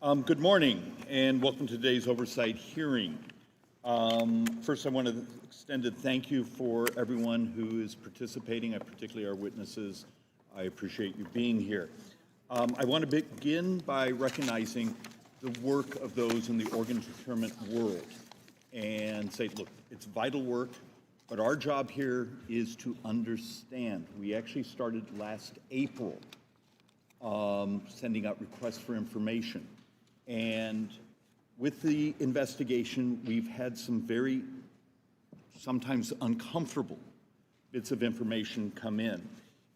Good morning, and welcome to today's oversight hearing. First, I want to extend a thank you for everyone who is participating, particularly our witnesses. I appreciate you being here. I want to begin by recognizing the work of those in the organ procurement world and say, look, it's vital work, but our job here is to understand. We actually started last April sending out requests for information. And with the investigation, we've had some very, sometimes uncomfortable bits of information come in.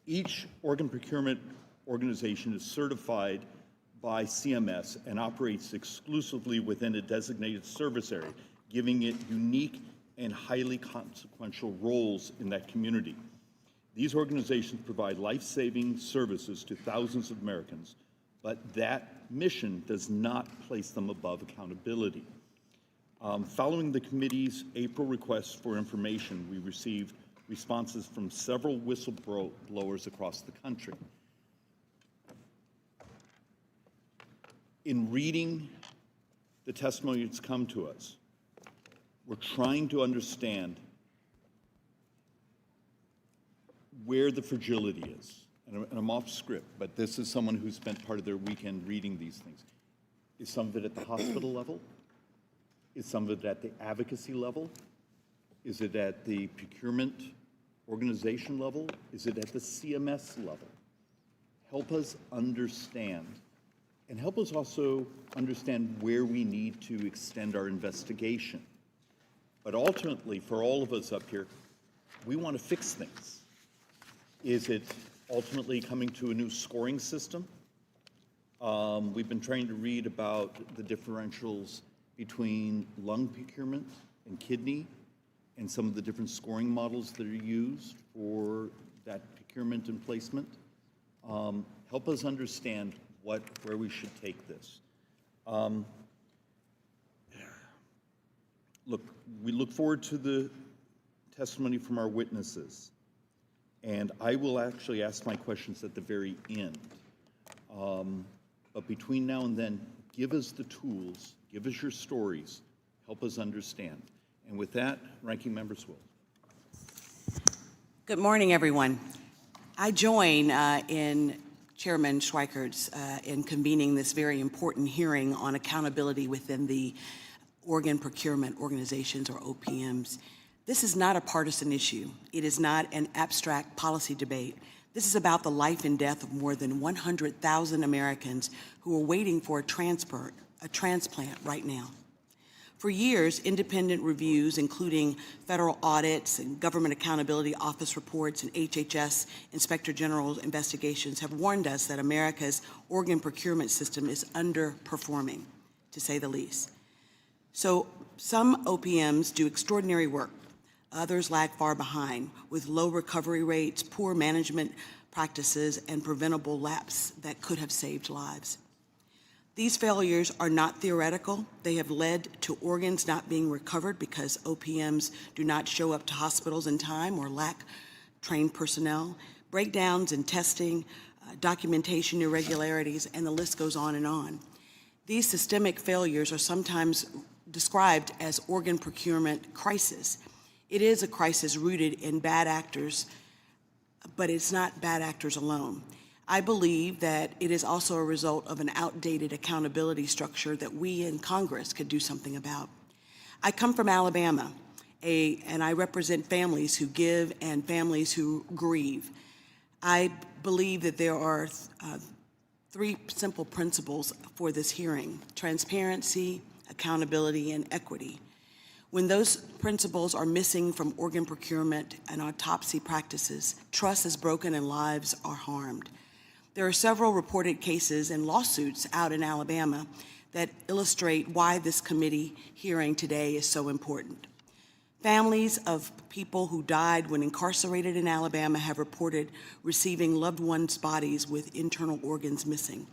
Each organ procurement organization is certified by CMS and operates exclusively within a designated service area, giving it unique and highly consequential roles in that community. These organizations provide life-saving services to thousands of Americans, but that mission does not place them above accountability. Following the committee's April request for information, we received responses from several whistleblowers across the country. In reading the testimony that's come to us, we're trying to understand where the fragility is. And I'm off script, but this is someone who spent part of their weekend reading these things. Is some of it at the hospital level? Is some of it at the advocacy level? Is it at the procurement organization level? Is it at the CMS level? Help us understand. And help us also understand where we need to extend our investigation. But ultimately, for all of us up here, we want to fix things. Is it ultimately coming to a new scoring system? We've been trying to read about the differentials between lung procurement and kidney and some of the different scoring models that are used for that procurement and placement. Help us understand where we should take this. Look, we look forward to the testimony from our witnesses. And I will actually ask my questions at the very end. But between now and then, give us the tools, give us your stories, help us understand. And with that, Ranking Member Swill. Good morning, everyone. I join in Chairman Schweikert's in convening this very important hearing on accountability within the organ procurement organizations, or OPMs. This is not a partisan issue. It is not an abstract policy debate. This is about the life and death of more than 100,000 Americans who are waiting for a transplant right now. For years, independent reviews, including federal audits and Government Accountability Office reports and HHS Inspector General's investigations, have warned us that America's organ procurement system is underperforming, to say the least. So some OPMs do extraordinary work. Others lag far behind, with low recovery rates, poor management practices, and preventable lapse that could have saved lives. These failures are not theoretical. They have led to organs not being recovered because OPMs do not show up to hospitals in time or lack trained personnel, breakdowns in testing, documentation irregularities, and the list goes on and on. These systemic failures are sometimes described as organ procurement crisis. It is a crisis rooted in bad actors, but it's not bad actors alone. I believe that it is also a result of an outdated accountability structure that we in Congress could do something about. I come from Alabama, and I represent families who give and families who grieve. I believe that there are three simple principles for this hearing: transparency, accountability, and equity. When those principles are missing from organ procurement and autopsy practices, trust is broken and lives are harmed. There are several reported cases and lawsuits out in Alabama that illustrate why this committee hearing today is so important. Families of people who died when incarcerated in Alabama have reported receiving loved ones' bodies with internal organs missing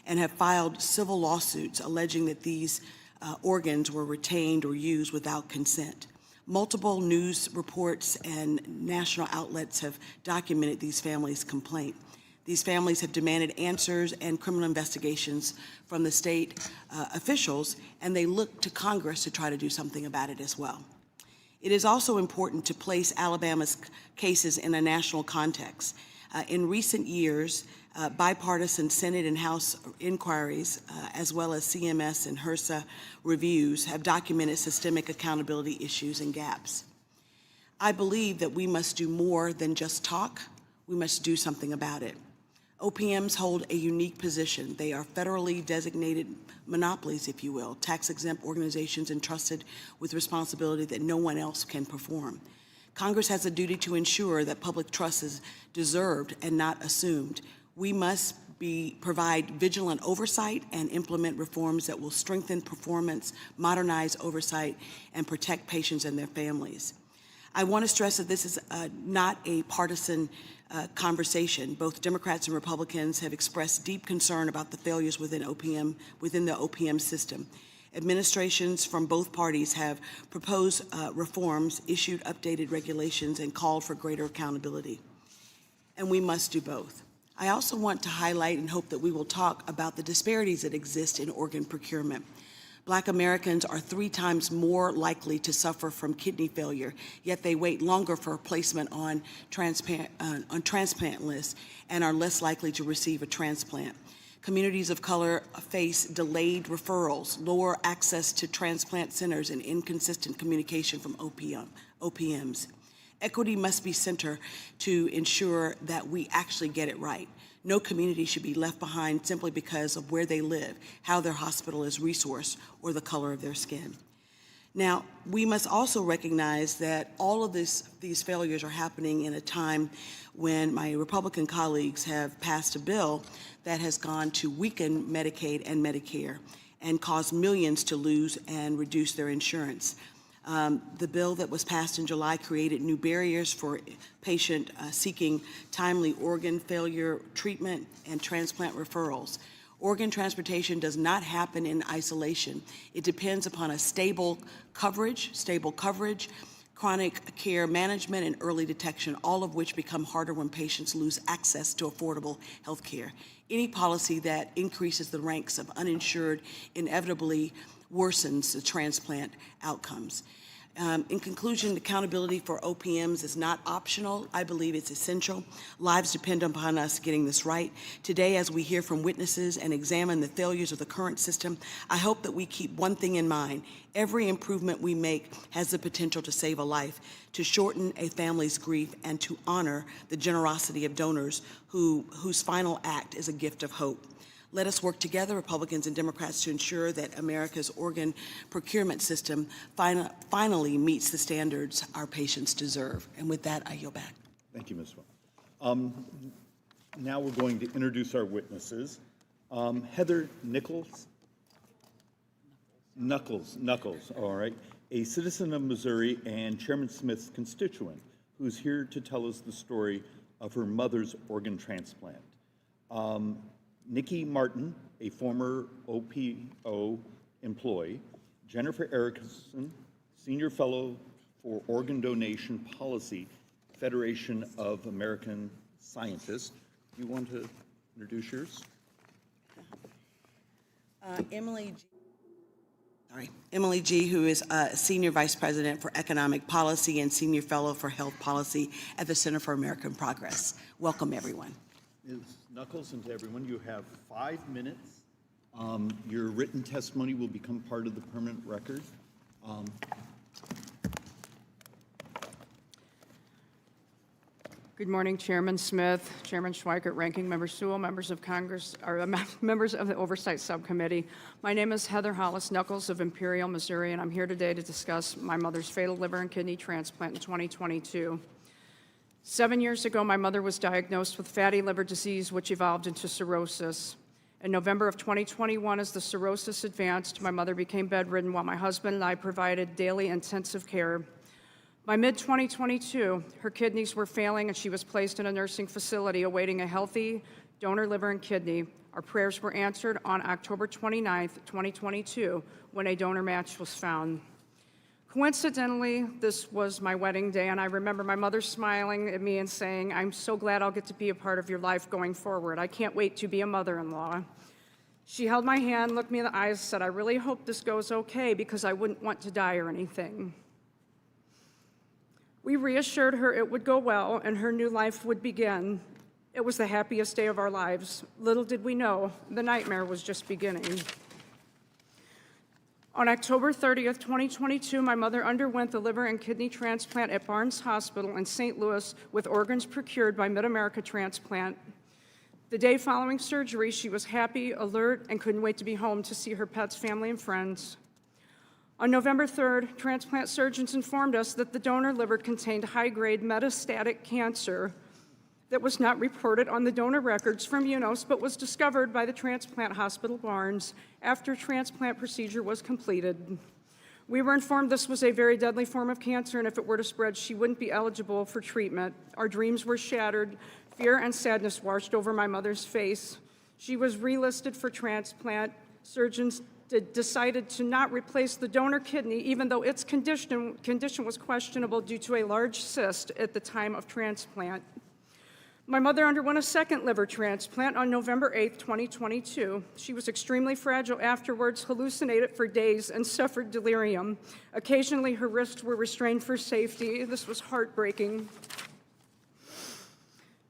and have filed civil lawsuits alleging that these organs were retained or used without consent. Multiple news reports and national outlets have documented these families' complaint. These families have demanded answers and criminal investigations from the state officials, and they look to Congress to try to do something about it as well. It is also important to place Alabama's cases in a national context. In recent years, bipartisan Senate and House inquiries, as well as CMS and HRSA reviews, have documented systemic accountability issues and gaps. I believe that we must do more than just talk. We must do something about it. OPMs hold a unique position. They are federally designated monopolies, if you will, tax-exempt organizations entrusted with responsibility that no one else can perform. Congress has a duty to ensure that public trust is deserved and not assumed. We must provide vigilant oversight and implement reforms that will strengthen performance, modernize oversight, and protect patients and their families. I want to stress that this is not a partisan conversation. Both Democrats and Republicans have expressed deep concern about the failures within the OPM system. Administrations from both parties have proposed reforms, issued updated regulations, and called for greater accountability. And we must do both. I also want to highlight and hope that we will talk about the disparities that exist in organ procurement. Black Americans are 3 times more likely to suffer from kidney failure, yet they wait longer for placement on transplant lists and are less likely to receive a transplant. Communities of color face delayed referrals, lower access to transplant centers, and inconsistent communication from OPMs. Equity must be centered to ensure that we actually get it right. No community should be left behind simply because of where they live, how their hospital is resourced, or the color of their skin. Now, we must also recognize that all of these failures are happening in a time when my Republican colleagues have passed a bill that has gone to weaken Medicaid and Medicare and cause millions to lose and reduce their insurance. The bill that was passed in July created new barriers for patient seeking timely organ failure treatment and transplant referrals. Organ transplantation does not happen in isolation. It depends upon a stable coverage, chronic care management, and early detection, all of which become harder when patients lose access to affordable health care. Any policy that increases the ranks of uninsured inevitably worsens the transplant outcomes. In conclusion, accountability for OPMs is not optional. I believe it's essential. Lives depend upon us getting this right. Today, as we hear from witnesses and examine the failures of the current system, I hope that we keep one thing in mind. Every improvement we make has the potential to save a life, to shorten a family's grief, and to honor the generosity of donors whose final act is a gift of hope. Let us work together, Republicans and Democrats, to ensure that America's organ procurement system finally meets the standards our patients deserve. And with that, I yield back. Thank you, Ms. Well. Now we're going to introduce our witnesses. Heather Knuckles, all right, a citizen of Missouri and Chairman Smith's constituent, who's here to tell us the story of her mother's organ transplant. Nikki Martin, a former OPO employee, Jennifer Erickson, Senior Fellow for Organ Donation Policy, Federation of American Scientists. Do you want to introduce yours? Emily G., who is Senior Vice President for Economic Policy and Senior Fellow for Health Policy at the Center for American Progress. Welcome, everyone. Ms. Knuckles, and to everyone, you have 5 minutes. Your written testimony will become part of the permanent record. Good morning, Chairman Smith, Chairman Schweikert, Ranking Member Sewell, members of Congress, or members of the Oversight Subcommittee. My name is Heather Hollis Knuckles of Imperial, Missouri, and I'm here today to discuss my mother's fatal liver and kidney transplant in 2022. 7 years ago, my mother was diagnosed with fatty liver disease, which evolved into cirrhosis. In November of 2021, as the cirrhosis advanced, my mother became bedridden while my husband and I provided daily intensive care. By mid-2022, her kidneys were failing and she was placed in a nursing facility awaiting a healthy donor liver and kidney. Our prayers were answered on October 29th, 2022, when a donor match was found. Coincidentally, this was my wedding day, and I remember my mother smiling at me and saying, "I'm so glad I'll get to be a part of your life going forward. I can't wait to be a mother-in-law." She held my hand, looked me in the eyes, said, "I really hope this goes okay because I wouldn't want to die or anything." We reassured her it would go well and her new life would begin. It was the happiest day of our lives. Little did we know, the nightmare was just beginning. On October 30th, 2022, my mother underwent the liver and kidney transplant at Barnes Hospital in St. Louis with organs procured by Mid-America Transplant. The day following surgery, she was happy, alert, and couldn't wait to be home to see her pets, family, and friends. On November 3rd, transplant surgeons informed us that the donor liver contained high-grade metastatic cancer that was not reported on the donor records from UNOS, but was discovered by the transplant hospital Barnes after transplant procedure was completed. We were informed this was a very deadly form of cancer, and if it were to spread, she wouldn't be eligible for treatment. Our dreams were shattered. Fear and sadness washed over my mother's face. She was relisted for transplant. Surgeons decided to not replace the donor kidney, even though its condition was questionable due to a large cyst at the time of transplant. My mother underwent a second liver transplant on November 8th, 2022. She was extremely fragile afterwards, hallucinated for days, and suffered delirium. Occasionally, her wrists were restrained for safety. This was heartbreaking.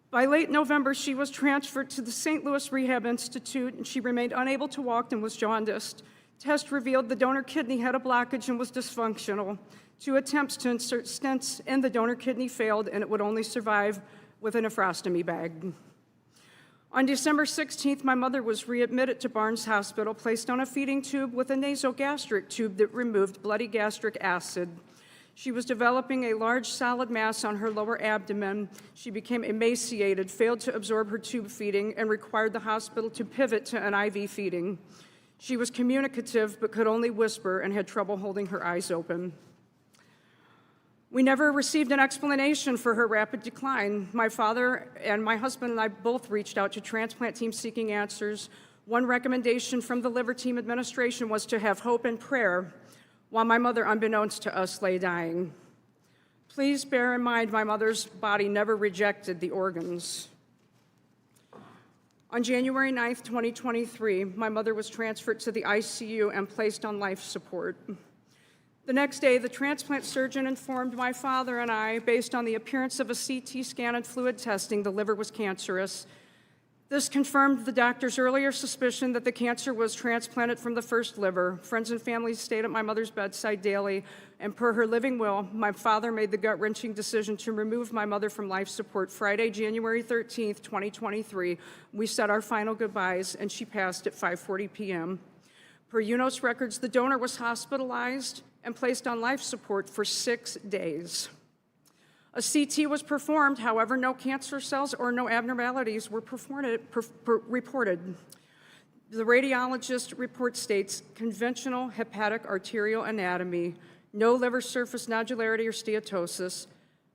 By late November, she was transferred to the St. Louis Rehab Institute, and she remained unable to walk and was jaundiced. Tests revealed the donor kidney had a blockage and was dysfunctional. 2 attempts to insert stents in the donor kidney failed, and it would only survive with a nephrostomy bag. On December 16th, my mother was readmitted to Barnes Hospital, placed on a feeding tube with a nasogastric tube that removed bloody gastric acid. She was developing a large solid mass on her lower abdomen. She became emaciated, failed to absorb her tube feeding, and required the hospital to pivot to an IV feeding. She was communicative but could only whisper and had trouble holding her eyes open. We never received an explanation for her rapid decline. My father and my husband and I both reached out to transplant teams seeking answers. One recommendation from the liver team administration was to have hope and prayer, while my mother, unbeknownst to us, lay dying. Please bear in mind my mother's body never rejected the organs. On January 9th, 2023, my mother was transferred to the ICU and placed on life support. The next day, the transplant surgeon informed my father and I, based on the appearance of a CT scan and fluid testing, the liver was cancerous. This confirmed the doctor's earlier suspicion that the cancer was transplanted from the first liver. Friends and family stayed at my mother's bedside daily, and per her living will, my father made the gut-wrenching decision to remove my mother from life support Friday, January 13th, 2023. We said our final goodbyes, and she passed at 5:40 p.m. Per UNOS records, the donor was hospitalized and placed on life support for 6 days. A CT was performed, however, no cancer cells or no abnormalities were reported. The radiologist report states conventional hepatic arterial anatomy, no liver surface nodularity or steatosis.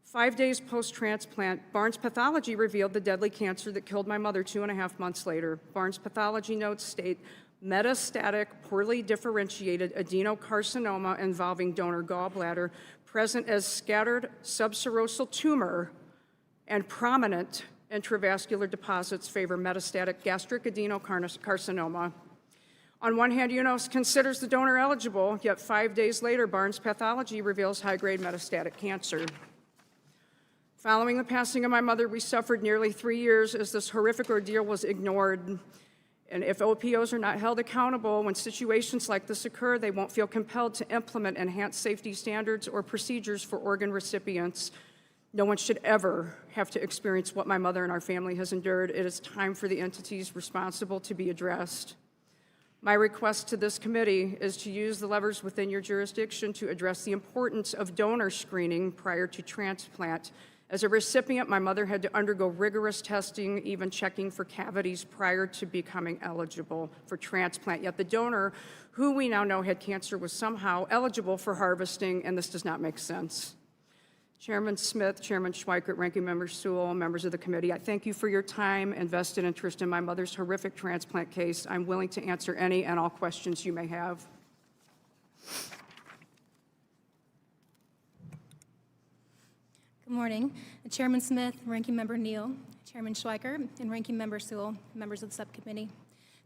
5 days post-transplant, Barnes pathology revealed the deadly cancer that killed my mother 2.5 months later. Barnes pathology notes state metastatic, poorly differentiated adenocarcinoma involving donor gallbladder, present as scattered subserosal tumor, and prominent intravascular deposits favor metastatic gastric adenocarcinoma. On one hand, UNOS considers the donor eligible, yet 5 days later, Barnes pathology reveals high-grade metastatic cancer. Following the passing of my mother, we suffered nearly 3 years as this horrific ordeal was ignored. And if OPOs are not held accountable when situations like this occur, they won't feel compelled to implement enhanced safety standards or procedures for organ recipients. No one should ever have to experience what my mother and our family has endured. It is time for the entities responsible to be addressed. My request to this committee is to use the levers within your jurisdiction to address the importance of donor screening prior to transplant. As a recipient, my mother had to undergo rigorous testing, even checking for cavities prior to becoming eligible for transplant. Yet the donor, who we now know had cancer, was somehow eligible for harvesting, and this does not make sense. Chairman Smith, Chairman Schweikert, Ranking Member Sewell, members of the committee, I thank you for your time and vested interest in my mother's horrific transplant case. I'm willing to answer any and all questions you may have. Good morning. Chairman Smith, Ranking Member Neal, Chairman Schweiker, and Ranking Member Sewell, members of the subcommittee.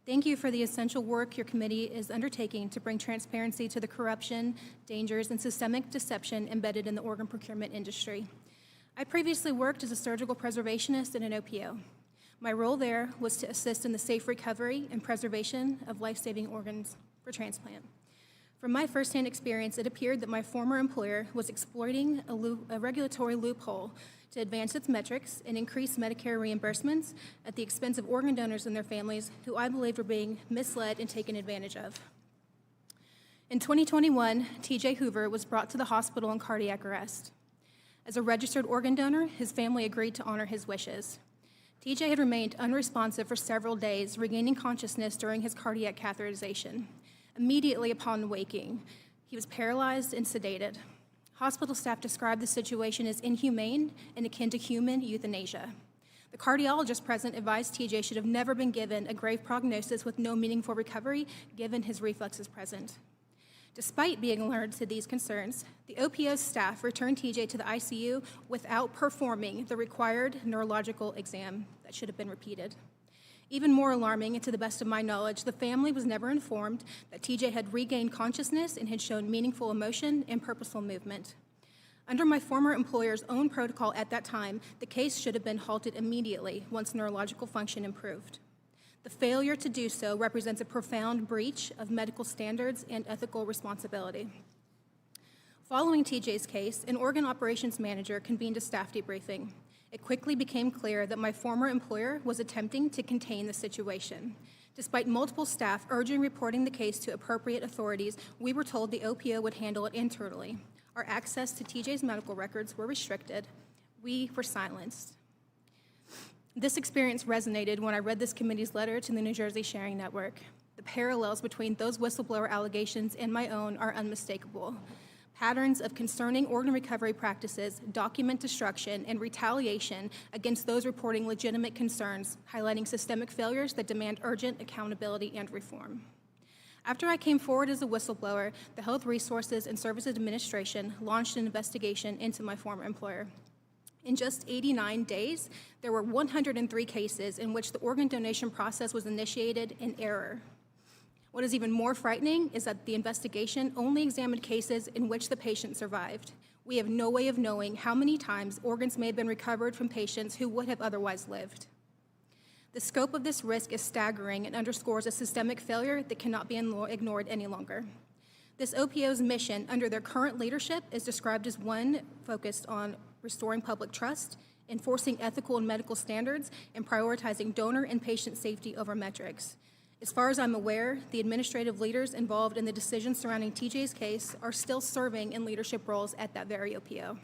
Thank you for the essential work your committee is undertaking to bring transparency to the corruption, dangers, and systemic deception embedded in the organ procurement industry. I previously worked as a surgical preservationist in an OPO. My role there was to assist in the safe recovery and preservation of life-saving organs for transplant. From my firsthand experience, it appeared that my former employer was exploiting a regulatory loophole to advance its metrics and increase Medicare reimbursements at the expense of organ donors and their families who I believe were being misled and taken advantage of. In 2021, TJ Hoover was brought to the hospital in cardiac arrest. As a registered organ donor, his family agreed to honor his wishes. TJ had remained unresponsive for several days, regaining consciousness during his cardiac catheterization. Immediately upon waking, he was paralyzed and sedated. Hospital staff described the situation as inhumane and akin to human euthanasia. The cardiologist present advised TJ should have never been given a grave prognosis with no meaningful recovery, given his reflexes present. Despite being alerted to these concerns, the OPO staff returned TJ to the ICU without performing the required neurological exam that should have been repeated. Even more alarming, and to the best of my knowledge, the family was never informed that TJ had regained consciousness and had shown meaningful emotion and purposeful movement. Under my former employer's own protocol at that time, the case should have been halted immediately once neurological function improved. The failure to do so represents a profound breach of medical standards and ethical responsibility. Following TJ's case, an organ operations manager convened a staff debriefing. It quickly became clear that my former employer was attempting to contain the situation. Despite multiple staff urging reporting the case to appropriate authorities, we were told the OPO would handle it internally. Our access to TJ's medical records were restricted. We were silenced. This experience resonated when I read this committee's letter to the New Jersey Sharing Network. The parallels between those whistleblower allegations and my own are unmistakable. Patterns of concerning organ recovery practices, document destruction, and retaliation against those reporting legitimate concerns, highlighting systemic failures that demand urgent accountability and reform. After I came forward as a whistleblower, the Health Resources and Services Administration launched an investigation into my former employer. In just 89 days, there were 103 cases in which the organ donation process was initiated in error. What is even more frightening is that the investigation only examined cases in which the patient survived. We have no way of knowing how many times organs may have been recovered from patients who would have otherwise lived. The scope of this risk is staggering and underscores a systemic failure that cannot be ignored any longer. This OPO's mission under their current leadership is described as one focused on restoring public trust, enforcing ethical and medical standards, and prioritizing donor and patient safety over metrics. As far as I'm aware, the administrative leaders involved in the decisions surrounding TJ's case are still serving in leadership roles at that very OPO.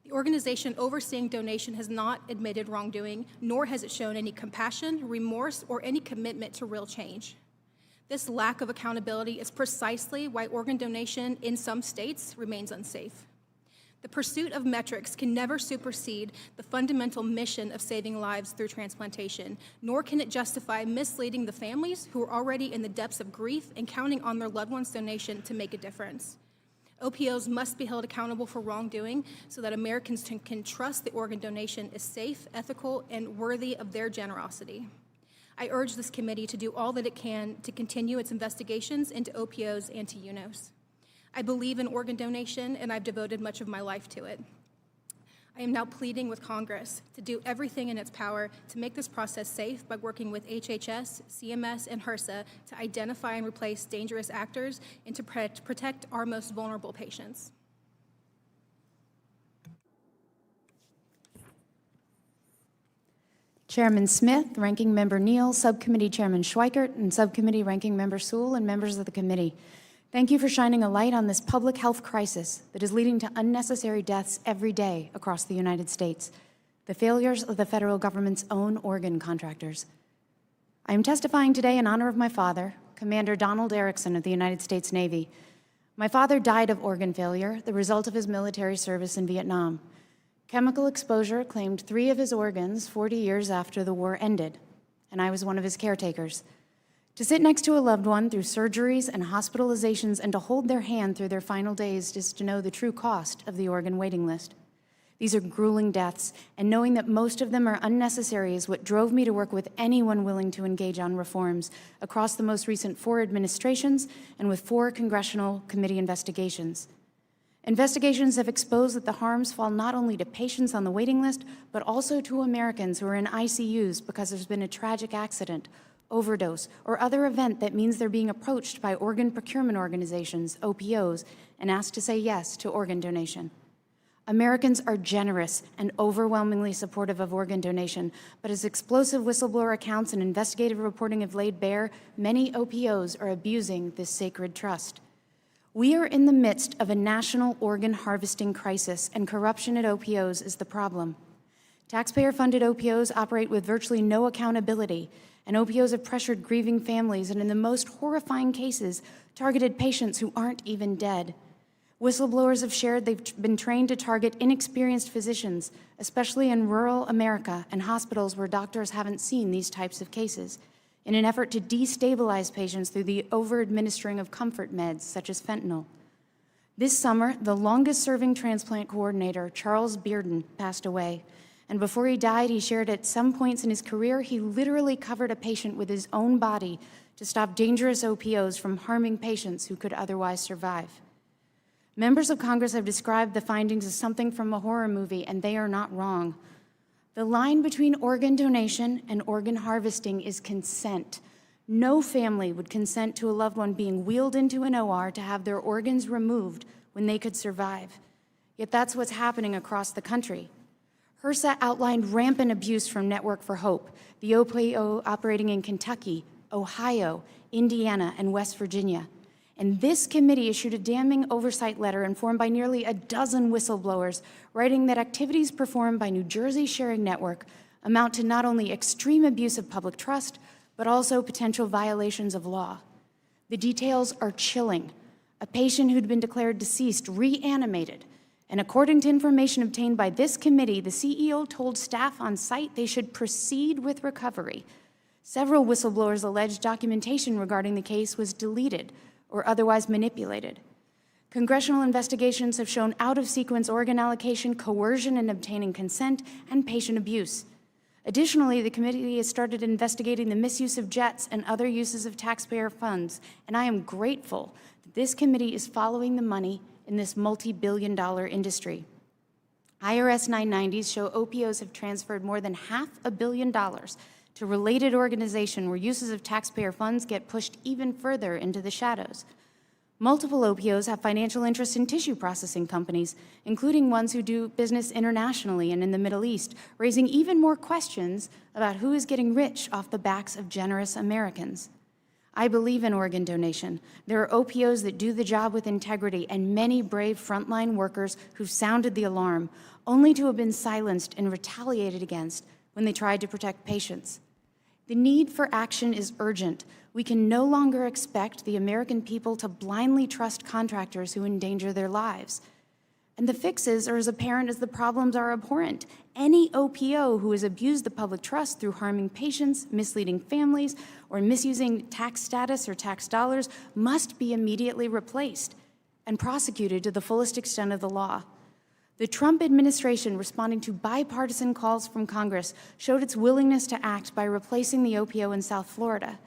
The organization overseeing donation has not admitted wrongdoing, nor has it shown any compassion, remorse, or any commitment to real change. This lack of accountability is precisely why organ donation in some states remains unsafe. The pursuit of metrics can never supersede the fundamental mission of saving lives through transplantation, nor can it justify misleading the families who are already in the depths of grief and counting on their loved one's donation to make a difference. OPOs must be held accountable for wrongdoing so that Americans can trust the organ donation is safe, ethical, and worthy of their generosity. I urge this committee to do all that it can to continue its investigations into OPOs and to UNOS. I believe in organ donation, and I've devoted much of my life to it. I am now pleading with Congress to do everything in its power to make this process safe by working with HHS, CMS, and HRSA to identify and replace dangerous actors and to protect our most vulnerable patients. Chairman Smith, Ranking Member Neal, Subcommittee Chairman Schweikert, and Subcommittee Ranking Member Sewell, and members of the committee. Thank you for shining a light on this public health crisis that is leading to unnecessary deaths every day across the United States, the failures of the federal government's own organ contractors. I am testifying today in honor of my father, Commander Donald Erickson of the United States Navy. My father died of organ failure, the result of his military service in Vietnam. Chemical exposure claimed 3 of his organs 40 years after the war ended, and I was one of his caretakers. To sit next to a loved one through surgeries and hospitalizations and to hold their hand through their final days is to know the true cost of the organ waiting list. These are grueling deaths, and knowing that most of them are unnecessary is what drove me to work with anyone willing to engage on reforms across the most recent 4 administrations and with 4 congressional committee investigations. Investigations have exposed that the harms fall not only to patients on the waiting list, but also to Americans who are in ICUs because there's been a tragic accident, overdose, or other event that means they're being approached by organ procurement organizations, OPOs, and asked to say yes to organ donation. Americans are generous and overwhelmingly supportive of organ donation, but as explosive whistleblower accounts and investigative reporting have laid bare, many OPOs are abusing this sacred trust. We are in the midst of a national organ harvesting crisis, and corruption at OPOs is the problem. Taxpayer-funded OPOs operate with virtually no accountability, and OPOs have pressured grieving families and, in the most horrifying cases, targeted patients who aren't even dead. Whistleblowers have shared they've been trained to target inexperienced physicians, especially in rural America and hospitals where doctors haven't seen these types of cases, in an effort to destabilize patients through the over-administering of comfort meds, such as fentanyl. This summer, the longest-serving transplant coordinator, Charles Bearden, passed away. And before he died, he shared at some points in his career, he literally covered a patient with his own body to stop dangerous OPOs from harming patients who could otherwise survive. Members of Congress have described the findings as something from a horror movie, and they are not wrong. The line between organ donation and organ harvesting is consent. No family would consent to a loved one being wheeled into an OR to have their organs removed when they could survive. Yet that's what's happening across the country. HRSA outlined rampant abuse from Network for Hope, the OPO operating in Kentucky, Ohio, Indiana, and West Virginia. And this committee issued a damning oversight letter informed by nearly a dozen whistleblowers, writing that activities performed by New Jersey Sharing Network amount to not only extreme abuse of public trust, but also potential violations of law. The details are chilling. A patient who'd been declared deceased reanimated, and according to information obtained by this committee, the CEO told staff on site they should proceed with recovery. Several whistleblowers alleged documentation regarding the case was deleted or otherwise manipulated. Congressional investigations have shown out-of-sequence organ allocation, coercion in obtaining consent, and patient abuse. Additionally, the committee has started investigating the misuse of jets and other uses of taxpayer funds, and I am grateful that this committee is following the money in this multi-billion-dollar industry. IRS 990s show OPOs have transferred more than $500 million to related organizations where uses of taxpayer funds get pushed even further into the shadows. Multiple OPOs have financial interests in tissue processing companies, including ones who do business internationally and in the Middle East, raising even more questions about who is getting rich off the backs of generous Americans. I believe in organ donation. There are OPOs that do the job with integrity and many brave frontline workers who've sounded the alarm, only to have been silenced and retaliated against when they tried to protect patients. The need for action is urgent. We can no longer expect the American people to blindly trust contractors who endanger their lives. And the fixes are as apparent as the problems are abhorrent. Any OPO who has abused the public trust through harming patients, misleading families, or misusing tax status or tax dollars must be immediately replaced and prosecuted to the fullest extent of the law. The Trump administration, responding to bipartisan calls from Congress, showed its willingness to act by replacing the OPO in South Florida.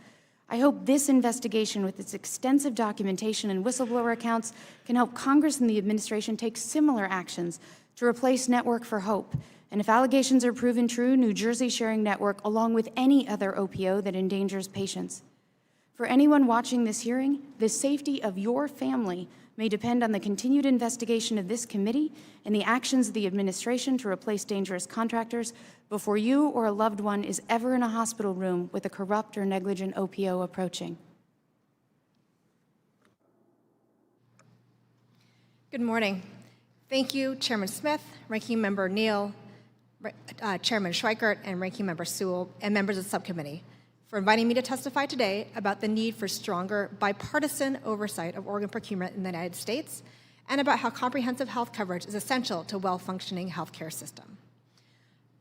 I hope this investigation, with its extensive documentation and whistleblower accounts, can help Congress and the administration take similar actions to replace Network for Hope. And if allegations are proven true, New Jersey Sharing Network, along with any other OPO that endangers patients. For anyone watching this hearing, the safety of your family may depend on the continued investigation of this committee and the actions of the administration to replace dangerous contractors before you or a loved one is ever in a hospital room with a corrupt or negligent OPO approaching. Good morning. Thank you, Chairman Smith, Ranking Member Neal, Chairman Schweikert, and Ranking Member Sewell, and members of the subcommittee for inviting me to testify today about the need for stronger bipartisan oversight of organ procurement in the United States and about how comprehensive health coverage is essential to a well-functioning healthcare system.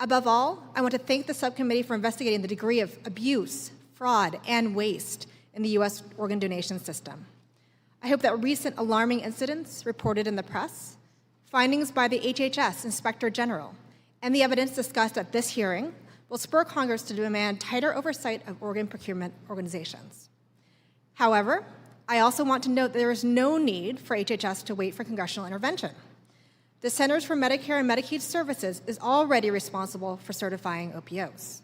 Above all, I want to thank the subcommittee for investigating the degree of abuse, fraud, and waste in the U.S. organ donation system. I hope that recent alarming incidents reported in the press findings by the HHS Inspector General, and the evidence discussed at this hearing will spur Congress to demand tighter oversight of organ procurement organizations. However, I also want to note that there is no need for HHS to wait for congressional intervention. The Centers for Medicare and Medicaid Services is already responsible for certifying OPOs.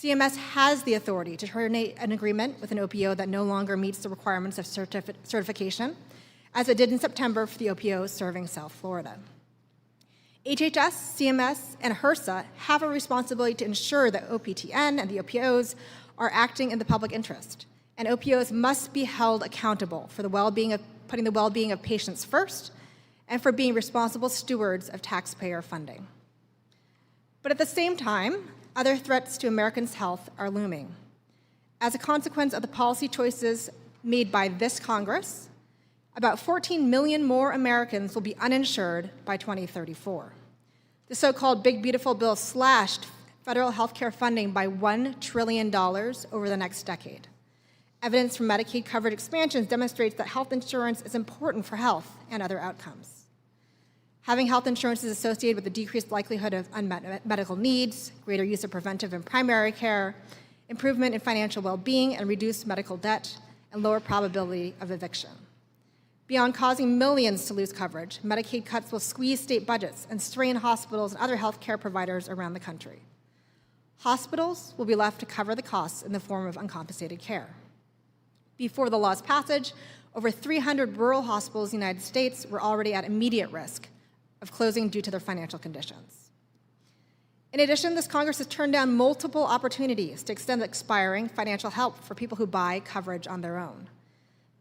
CMS has the authority to terminate an agreement with an OPO that no longer meets the requirements of certification, as it did in September for the OPO serving South Florida. HHS, CMS, and HRSA have a responsibility to ensure that OPTN and the OPOs are acting in the public interest, and OPOs must be held accountable for putting the well-being of patients first and for being responsible stewards of taxpayer funding. But at the same time, other threats to Americans' health are looming. As a consequence of the policy choices made by this Congress, about 14 million more Americans will be uninsured by 2034. The so-called Big Beautiful Bill slashed federal health care funding by $1 trillion over the next decade. Evidence from Medicaid coverage expansions demonstrates that health insurance is important for health and other outcomes. Having health insurance is associated with a decreased likelihood of unmet medical needs, greater use of preventive and primary care, improvement in financial well-being and reduced medical debt, and lower probability of eviction. Beyond causing millions to lose coverage, Medicaid cuts will squeeze state budgets and strain hospitals and other health care providers around the country. Hospitals will be left to cover the costs in the form of uncompensated care. Before the law's passage, over 300 rural hospitals in the United States were already at immediate risk of closing due to their financial conditions. In addition, this Congress has turned down multiple opportunities to extend expiring financial help for people who buy coverage on their own.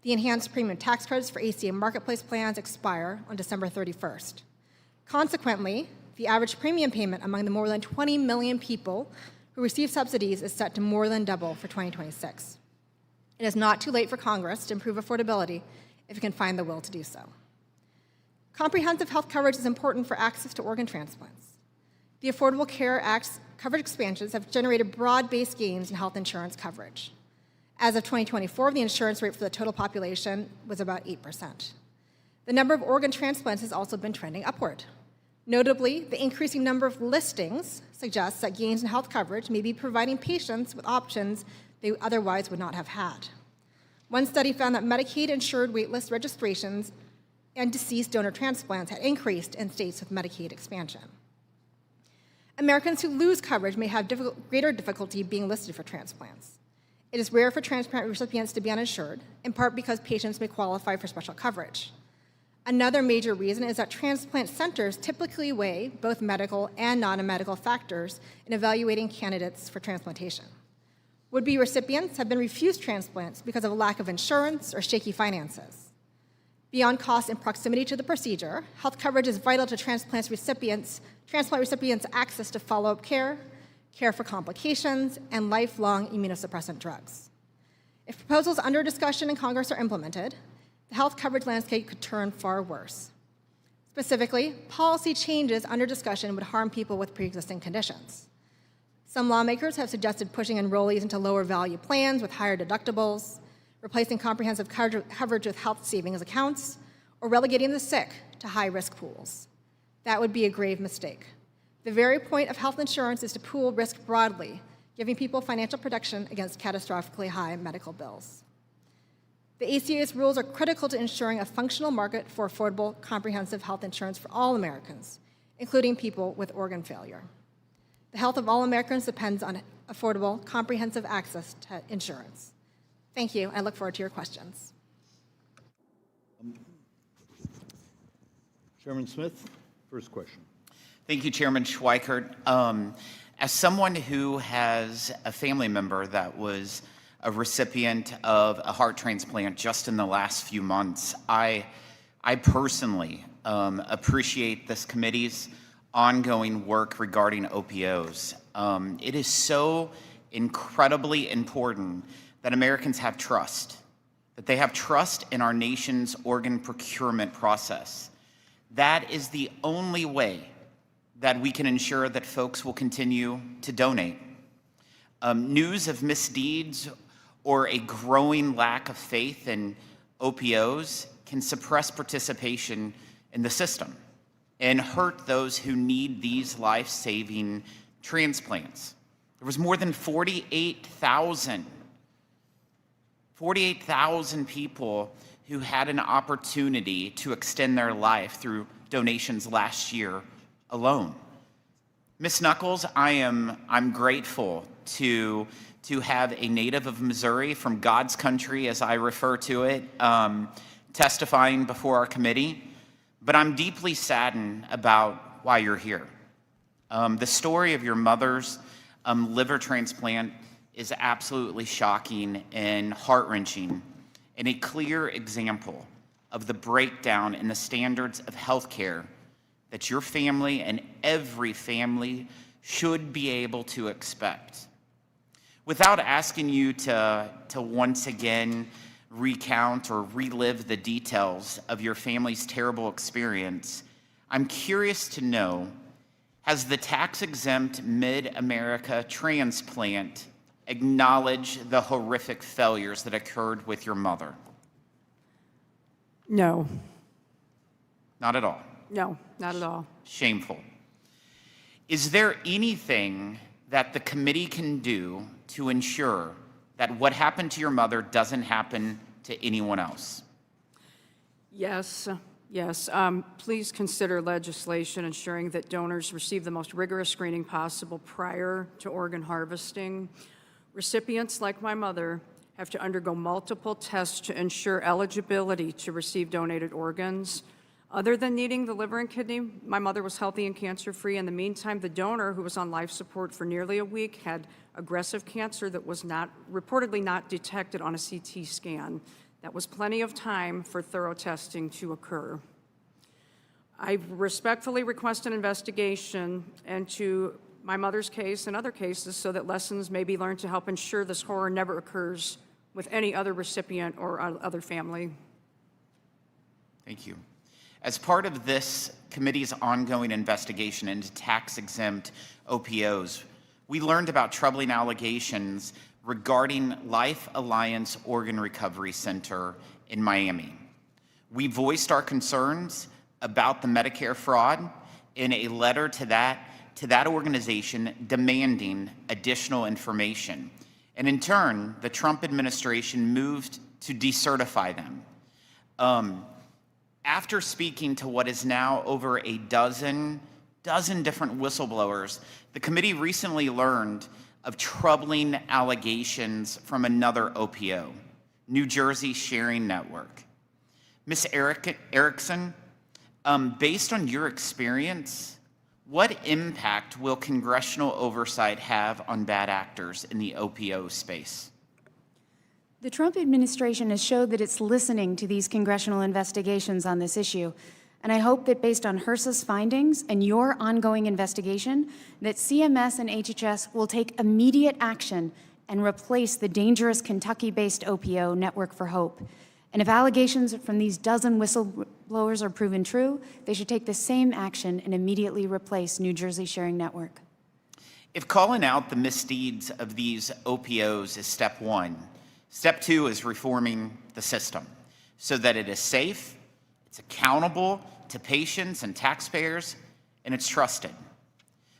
The enhanced premium tax credits for ACA marketplace plans expire on December 31st. Consequently, the average premium payment among the more than 20 million people who receive subsidies is set to more than double for 2026. It is not too late for Congress to improve affordability if it can find the will to do so. Comprehensive health coverage is important for access to organ transplants. The Affordable Care Act's coverage expansions have generated broad-based gains in health insurance coverage. As of 2024, the insurance rate for the total population was about 8%. The number of organ transplants has also been trending upward. Notably, the increasing number of listings suggests that gains in health coverage may be providing patients with options they otherwise would not have had. One study found that Medicaid-insured waitlist registrations and deceased donor transplants had increased in states with Medicaid expansion. Americans who lose coverage may have greater difficulty being listed for transplants. It is rare for transplant recipients to be uninsured, in part because patients may qualify for special coverage. Another major reason is that transplant centers typically weigh both medical and non-medical factors in evaluating candidates for transplantation. Would-be recipients have been refused transplants because of a lack of insurance or shaky finances. Beyond cost and proximity to the procedure, health coverage is vital to transplant recipients' access to follow-up care, care for complications, and lifelong immunosuppressant drugs. If proposals under discussion in Congress are implemented, the health coverage landscape could turn far worse. Specifically, policy changes under discussion would harm people with pre-existing conditions. Some lawmakers have suggested pushing enrollees into lower value plans with higher deductibles, replacing comprehensive coverage with health savings accounts, or relegating the sick to high-risk pools. That would be a grave mistake. The very point of health insurance is to pool risk broadly, giving people financial protection against catastrophically high medical bills. The ACA's rules are critical to ensuring a functional market for affordable, comprehensive health insurance for all Americans, including people with organ failure. The health of all Americans depends on affordable, comprehensive access to insurance. Thank you. I look forward to your questions. Chairman Smith, first question. Thank you, Chairman Schweikert. As someone who has a family member that was a recipient of a heart transplant just in the last few months, I personally appreciate this committee's ongoing work regarding OPOs. It is so incredibly important that Americans have trust, that they have trust in our nation's organ procurement process. That is the only way that we can ensure that folks will continue to donate. News of misdeeds or a growing lack of faith in OPOs can suppress participation in the system. and hurt those who need these life-saving transplants. There was more than 48,000 people who had an opportunity to extend their life through donations last year alone. Ms. Knuckles, I'm grateful to have a native of Missouri from God's country, as I refer to it, testifying before our committee, but I'm deeply saddened about why you're here. The story of your mother's liver transplant is absolutely shocking and heart-wrenching, and a clear example of the breakdown in the standards of healthcare that your family and every family should be able to expect. Without asking you to once again recount or relive the details of your family's terrible experience, I'm curious to know, has the tax-exempt Mid-America transplant acknowledged the horrific failures that occurred with your mother? No, Not at all. no, not at all. Shameful. Is there anything that the committee can do to ensure that what happened to your mother doesn't happen to anyone else? Yes, yes. Please consider legislation ensuring that donors receive the most rigorous screening possible prior to organ harvesting. Recipients like my mother have to undergo multiple tests to ensure eligibility to receive donated organs. Other than needing the liver and kidney, my mother was healthy and cancer-free. In the meantime, the donor, who was on life support for nearly a week, had aggressive cancer that was reportedly not detected on a CT scan. That was plenty of time for thorough testing to occur. I respectfully request an investigation into my mother's case and other cases so that lessons may be learned to help ensure this horror never occurs with any other recipient or other family. Thank you. As part of this committee's ongoing investigation into tax-exempt OPOs, we learned about troubling allegations regarding Life Alliance Organ Recovery Center in Miami. We voiced our concerns about the Medicare fraud in a letter to that organization demanding additional information. And in turn, the Trump administration moved to decertify them. After speaking to what is now over a dozen different whistleblowers, the committee recently learned of troubling allegations from another OPO, New Jersey Sharing Network. Ms. Erickson, based on your experience, what impact will congressional oversight have on bad actors in the OPO space? The Trump administration has showed that it's listening to these congressional investigations on this issue, and I hope that based on HRSA's findings and your ongoing investigation, that CMS and HHS will take immediate action and replace the dangerous Kentucky-based OPO, Network for Hope. And if allegations from these dozen whistleblowers are proven true, they should take the same action and immediately replace New Jersey Sharing Network. If calling out the misdeeds of these OPOs is step one, step two is reforming the system so that it is safe, it's accountable to patients and taxpayers, and it's trusted.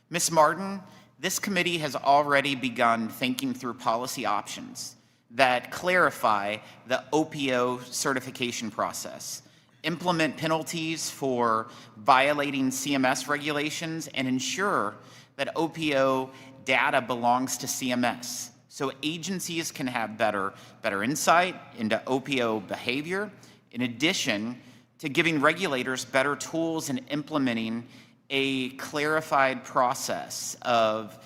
Ms. Martin, this committee has already begun thinking through policy options that clarify the OPO certification process, implement penalties for violating CMS regulations, and ensure that OPO data belongs to CMS so agencies can have better insight into OPO behavior, in addition to giving regulators better tools in implementing a clarified process of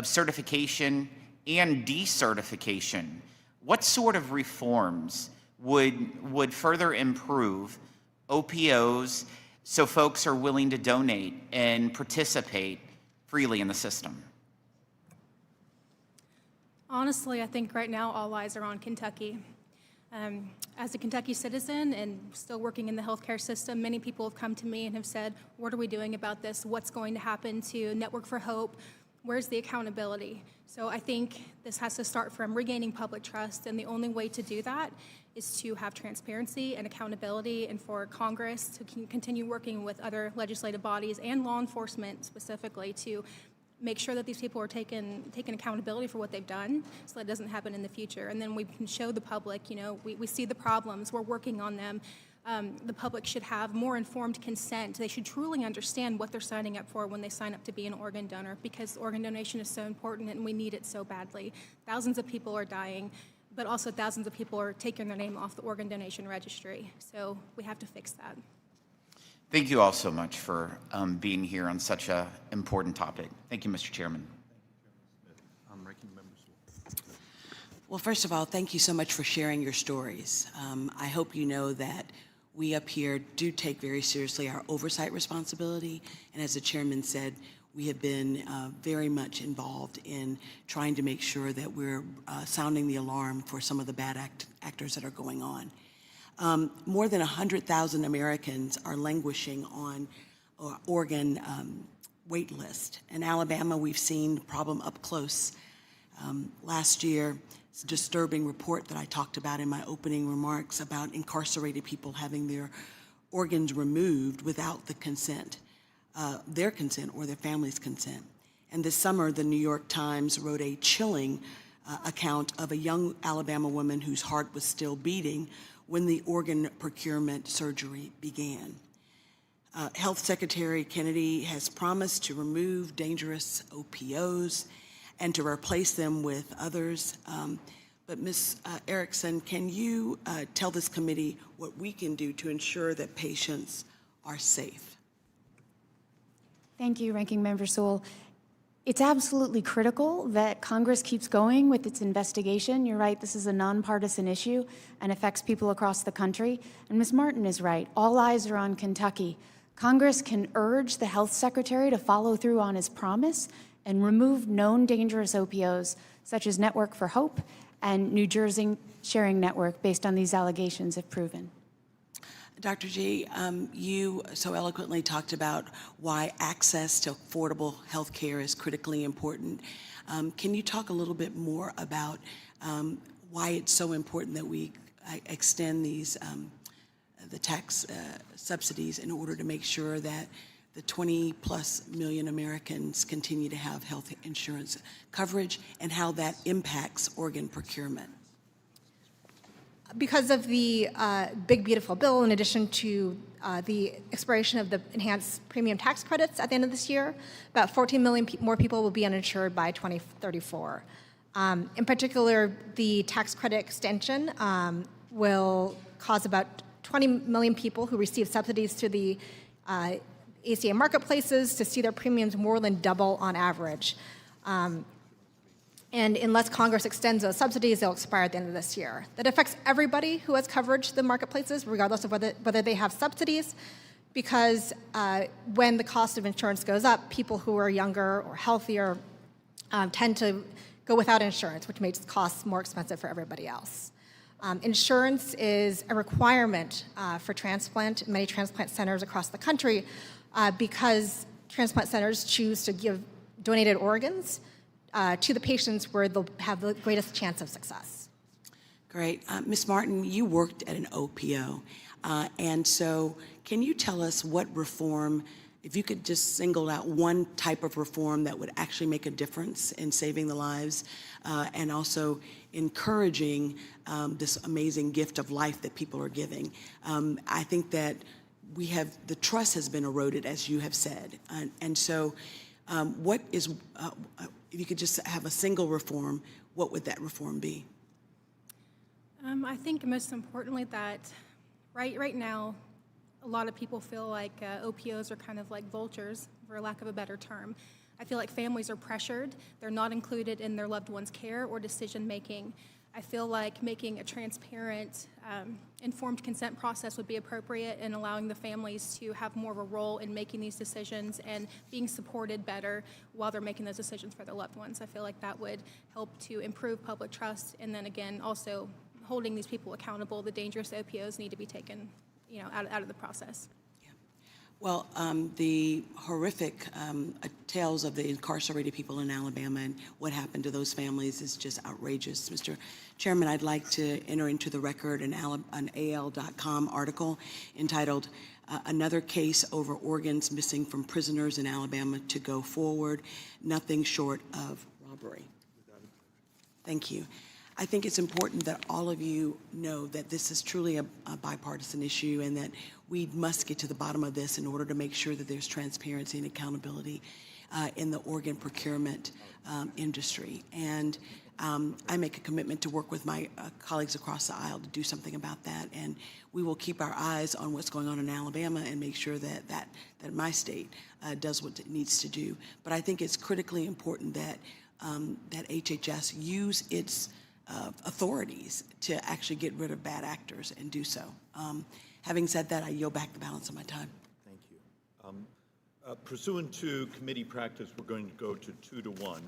certification and decertification. What sort of reforms would further improve OPOs so folks are willing to donate and participate freely in the system? Honestly, I think right now all eyes are on Kentucky. As a Kentucky citizen and still working in the healthcare system, many people have come to me and have said, what are we doing about this? What's going to happen to Network for Hope? Where's the accountability? So I think this has to start from regaining public trust, and the only way to do that is to have transparency and accountability, and for Congress to continue working with other legislative bodies and law enforcement specifically to make sure that these people are taking accountability for what they've done so that it doesn't happen in the future. And then we can show the public, we see the problems, we're working on them. The public should have more informed consent. They should truly understand what they're signing up for when they sign up to be an organ donor, because organ donation is so important and we need it so badly. Thousands of people are dying, but also thousands of people are taking their name off the organ donation registry. So we have to fix that. Thank you all so much for being here on such an important topic. Thank you, Mr. Chairman. Ranking Member Sewell. Well, first of all, thank you so much for sharing your stories. I hope you know that we up here do take very seriously our oversight responsibility, and as the chairman said, we have been very much involved in trying to make sure that we're sounding the alarm for some of the bad actors that are going on. More than 100,000 Americans are languishing on organ wait list. In Alabama, we've seen the problem up close. Last year, it's a disturbing report that I talked about in my opening remarks about incarcerated people having their organs removed without the consent, their consent or their family's consent. And this summer, the New York Times wrote a chilling account of a young Alabama woman whose heart was still beating when the organ procurement surgery began. Health Secretary Kennedy has promised to remove dangerous OPOs and to replace them with others. But Ms. Erickson, can you tell this committee what we can do to ensure that patients are safe? Thank you, Ranking Member Sewell. It's absolutely critical that Congress keeps going with its investigation. You're right, this is a nonpartisan issue and affects people across the country. And Ms. Martin is right, all eyes are on Kentucky. Congress can urge the Health Secretary to follow through on his promise and remove known dangerous OPOs, such as Network for Hope and New Jersey Sharing Network, based on these allegations if proven. Dr. G, you so eloquently talked about why access to affordable health care is critically important. Can you talk a little bit more about why it's so important that we extend these the tax subsidies in order to make sure that the 20+ million Americans continue to have health insurance coverage, and how that impacts organ procurement? Because of the big, beautiful bill, in addition to the expiration of the enhanced premium tax credits at the end of this year, about 14 million more people will be uninsured by 2034. In particular, the tax credit extension will cause about 20 million people who receive subsidies through the ACA marketplaces to see their premiums more than double on average. And unless Congress extends those subsidies, they'll expire at the end of this year. That affects everybody who has coverage the marketplaces, regardless of whether they have subsidies, because when the cost of insurance goes up, people who are younger or healthier tend to go without insurance, which makes costs more expensive for everybody else. Insurance is a requirement for transplant, many transplant centers across the country, because transplant centers choose to give donated organs to the patients where they'll have the greatest chance of success. Great. Ms. Martin, you worked at an OPO, and so can you tell us what reform, if you could just single out one type of reform that would actually make a difference in saving the lives and also encouraging this amazing gift of life that people are giving? I think that the trust has been eroded, as you have said, and so what is, if you could just have a single reform, what would that reform be? I think most importantly that right now, a lot of people feel like OPOs are kind of like vultures, for lack of a better term. I feel like families are pressured. They're not included in their loved one's care or decision-making. I feel like making a transparent, informed consent process would be appropriate, and allowing the families to have more of a role in making these decisions and being supported better while they're making those decisions for their loved ones. I feel like that would help to improve public trust, and then again, also holding these people accountable. The dangerous OPOs need to be taken, out of the process. Well, the horrific tales of the incarcerated people in Alabama and what happened to those families is just outrageous. Mr. Chairman, I'd like to enter into the record an AL.com article entitled Another Case Over Organs Missing from Prisoners in Alabama to Go Forward, Nothing Short of Robbery. Thank you. I think it's important that all of you know that this is truly a bipartisan issue and that we must get to the bottom of this in order to make sure that there's transparency and accountability in the organ procurement industry. And I make a commitment to work with my colleagues across the aisle to do something about that. And we will keep our eyes on what's going on in Alabama and make sure that my state does what it needs to do. But I think it's critically important that that HHS use its authorities to actually get rid of bad actors and do so. Having said that, I yield back the balance of my time. Thank you. Pursuant to committee practice, we're going to go to 2-1.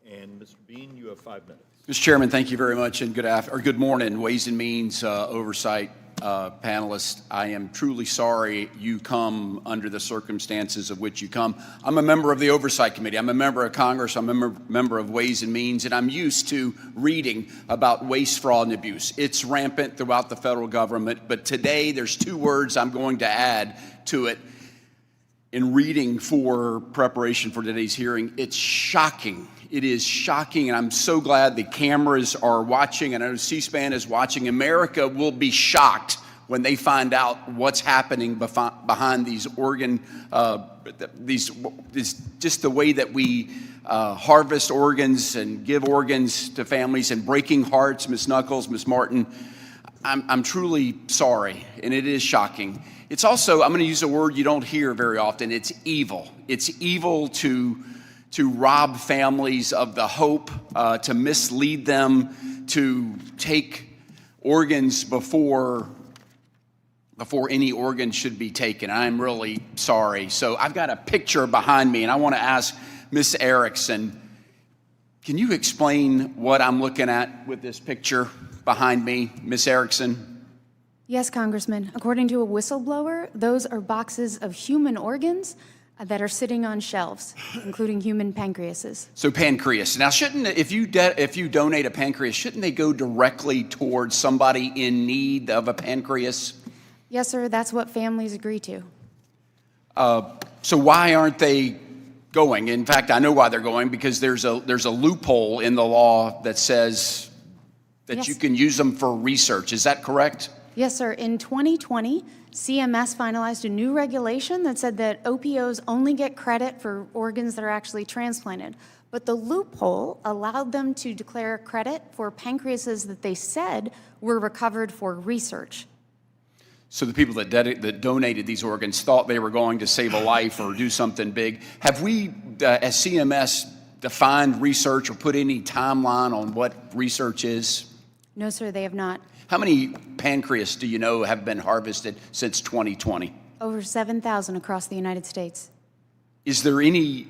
And Mr. Bean, you have 5 minutes. Mr. Chairman, thank you very much, and good morning, Ways and Means Oversight panelists. I am truly sorry you come under the circumstances of which you come. I'm a member of the Oversight Committee. I'm a member of Congress. I'm a member of Ways and Means, and I'm used to reading about waste, fraud, and abuse. It's rampant throughout the federal government, but today there's 2 words I'm going to add to it in reading for preparation for today's hearing. It's shocking. It is shocking, and I'm so glad the cameras are watching, and I know C-SPAN is watching. America will be shocked when they find out what's happening behind these organ, just the way that we harvest organs and give organs to families and breaking hearts. Ms. Knuckles, Ms. Martin, I'm truly sorry, and it is shocking. It's also, I'm going to use a word you don't hear very often, it's evil. It's evil to rob families of the hope, to mislead them, to take organs before any organ should be taken. I'm really sorry. So I've got a picture behind me, and I want to ask Ms. Erickson, can you explain what I'm looking at with this picture behind me, Ms. Erickson? Yes, Congressman. According to a whistleblower, those are boxes of human organs that are sitting on shelves, including human pancreases. So pancreas. Now, if you donate a pancreas, shouldn't they go directly towards somebody in need of a pancreas? Yes, sir. That's what families agree to. So why aren't they going? In fact, I know why they're going, because there's a loophole in the law that says that Yes. you can use them for research. Is that correct? Yes, sir. In 2020, CMS finalized a new regulation that said that OPOs only get credit for organs that are actually transplanted. But the loophole allowed them to declare credit for pancreases that they said were recovered for research. So the people that donated these organs thought they were going to save a life or do something big. Have we, as CMS, defined research or put any timeline on what research is? No, sir, they have not. How many pancreas do you know have been harvested since 2020? Over 7,000 across the United States. Is there any,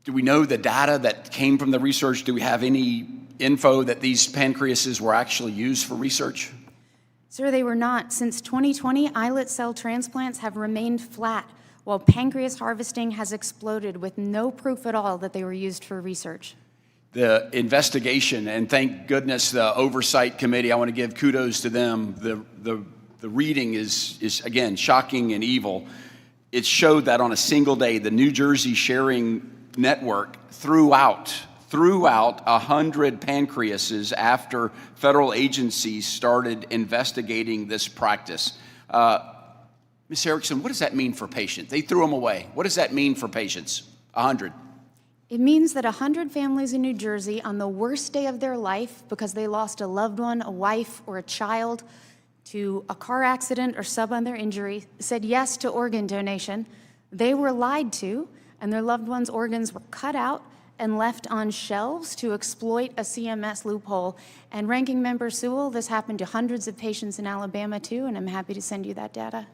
do we know the data that came from the research? Do we have any info that these pancreases were actually used for research? Sir, they were not. Since 2020, islet cell transplants have remained flat, while pancreas harvesting has exploded with no proof at all that they were used for research. The investigation, and thank goodness the Oversight Committee, I want to give kudos to them. The reading is again, shocking and evil. It showed that on a single day, the New Jersey Sharing Network threw out 100 pancreases after federal agencies started investigating this practice. Ms. Erickson, what does that mean for patients? They threw them away. What does that mean for patients? 100. It means that 100 families in New Jersey, on the worst day of their life, because they lost a loved one, a wife, or a child to a car accident or some other injury, said yes to organ donation. They were lied to, and their loved ones' organs were cut out and left on shelves to exploit a CMS loophole. And Ranking Member Sewell, this happened to hundreds of patients in Alabama too, and I'm happy to send you that data.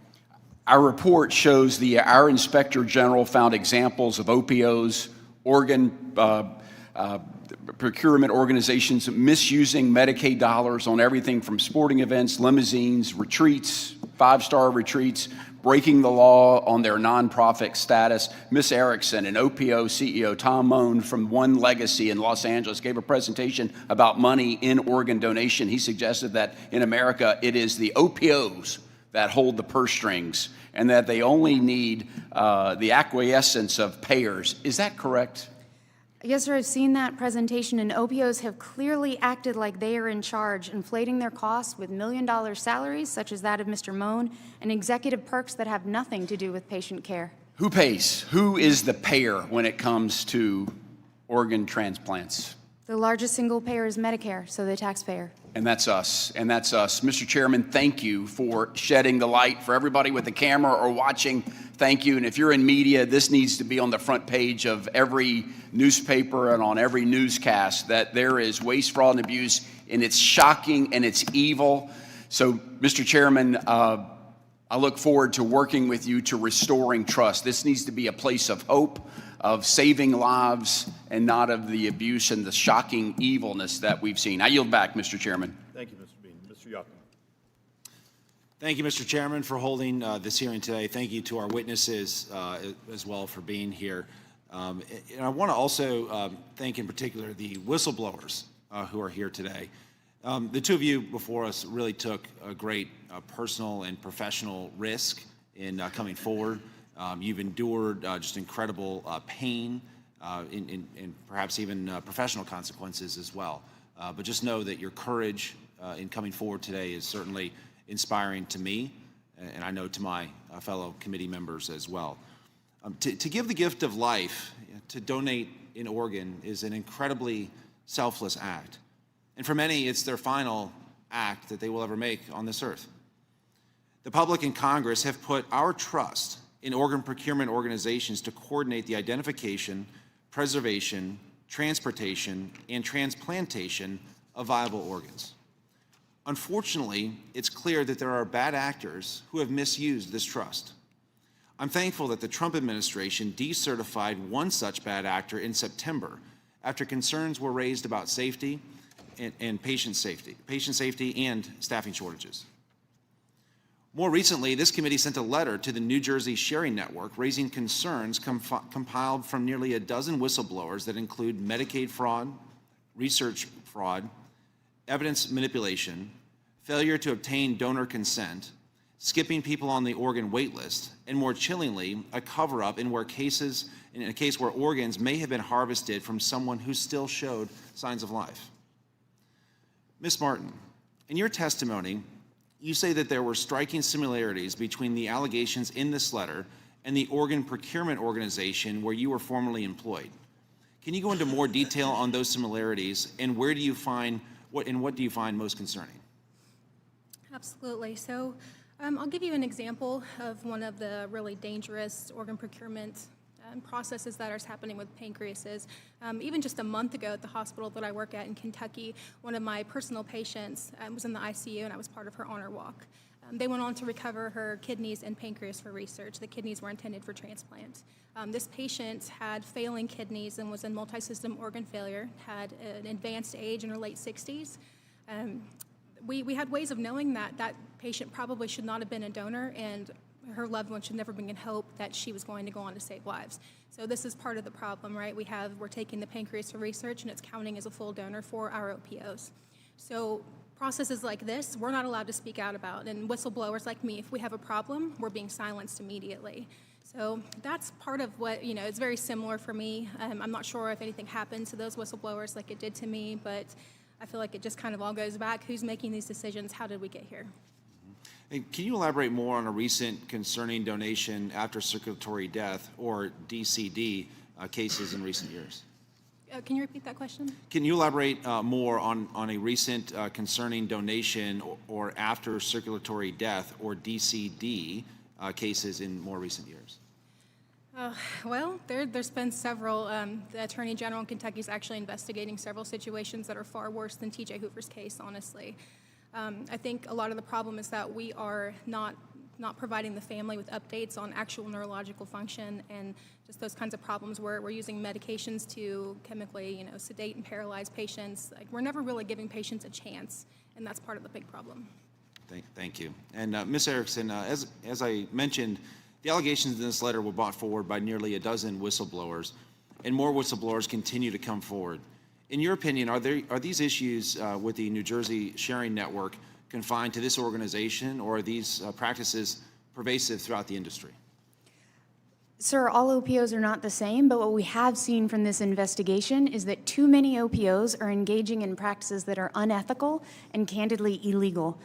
Our report shows our Inspector General found examples of OPOs, organ procurement organizations misusing Medicaid dollars on everything from sporting events, limousines, retreats, 5-star retreats, breaking the law on their nonprofit status. Ms. Erickson and OPO CEO Tom Moan from One Legacy in Los Angeles gave a presentation about money in organ donation. He suggested that in America, it is the OPOs that hold the purse strings and that they only need the acquiescence of payers. Is that correct? Yes, sir, I've seen that presentation, and OPOs have clearly acted like they are in charge, inflating their costs with million-dollar salaries, such as that of Mr. Moan, and executive perks that have nothing to do with patient care. Who pays? Who is the payer when it comes to organ transplants? The largest single payer is Medicare, so the taxpayer. And that's us, and that's us. Mr. Chairman, thank you for shedding the light. For everybody with the camera or watching, thank you. And if you're in media, this needs to be on the front page of every newspaper and on every newscast, that there is waste, fraud, and abuse, and it's shocking and it's evil. So, Mr. Chairman, I look forward to working with you to restoring trust. This needs to be a place of hope, of saving lives, and not of the abuse and the shocking evilness that we've seen. I yield back, Mr. Chairman. Thank you, Mr. Bean. Mr. Yakin. Thank you, Mr. Chairman, for holding this hearing today. Thank you to our witnesses as well for being here. And I want to also thank in particular the whistleblowers who are here today. The two of you before us really took a great personal and professional risk in coming forward. You've endured just incredible pain and perhaps even professional consequences as well. But just know that your courage in coming forward today is certainly inspiring to me, and I know to my fellow committee members as well. To give the gift of life, to donate an organ, is an incredibly selfless act. And for many, it's their final act that they will ever make on this earth. The public and Congress have put our trust in organ procurement organizations to coordinate the identification, preservation, transportation, and transplantation of viable organs. Unfortunately, it's clear that there are bad actors who have misused this trust. I'm thankful that the Trump administration decertified one such bad actor in September after concerns were raised about safety and patient safety and staffing shortages. More recently, this committee sent a letter to the New Jersey Sharing Network raising concerns compiled from nearly a dozen whistleblowers that include Medicaid fraud, research fraud, evidence manipulation, failure to obtain donor consent, skipping people on the organ wait list, and more chillingly, a cover-up in a case where organs may have been harvested from someone who still showed signs of life. Ms. Martin, in your testimony, you say that there were striking similarities between the allegations in this letter and the organ procurement organization where you were formerly employed. Can you go into more detail on those similarities, and what do you find most concerning? Absolutely. So I'll give you an example of one of the really dangerous organ procurement processes that are happening with pancreases. Even just a month ago at the hospital that I work at in Kentucky, one of my personal patients was in the ICU, and I was part of her honor walk. They went on to recover her kidneys and pancreas for research. The kidneys were intended for transplant. This patient had failing kidneys and was in multi-system organ failure, had an advanced age in her late 60s. We had ways of knowing that that patient probably should not have been a donor, and her loved one should never bring in hope that she was going to go on to save lives. So this is part of the problem, right? We're taking the pancreas for research, and it's counting as a full donor for our OPOs. So processes like this, we're not allowed to speak out about, and whistleblowers like me, if we have a problem, we're being silenced immediately. So that's part of what, it's very similar for me. I'm not sure if anything happened to those whistleblowers like it did to me, but I feel like it just kind of all goes back. Who's making these decisions? How did we get here? And can you elaborate more on a recent concerning donation after circulatory death, or DCD, cases in recent years? Can you repeat that question? Can you elaborate more on a recent concerning donation or after circulatory death, or DCD, cases in more recent years? Well, there's been several. The Attorney General in Kentucky is actually investigating several situations that are far worse than T.J. Hoover's case, honestly. I think a lot of the problem is that we are not providing the family with updates on actual neurological function and just those kinds of problems where we're using medications to chemically, sedate and paralyze patients. Like, we're never really giving patients a chance, and that's part of the big problem. Thank you. And Ms. Erickson, as I mentioned, the allegations in this letter were brought forward by nearly a dozen whistleblowers, and more whistleblowers continue to come forward. In your opinion, are these issues with the New Jersey Sharing Network confined to this organization, or are these practices pervasive throughout the industry? Sir, all OPOs are not the same, but what we have seen from this investigation is that too many OPOs are engaging in practices that are unethical and candidly illegal.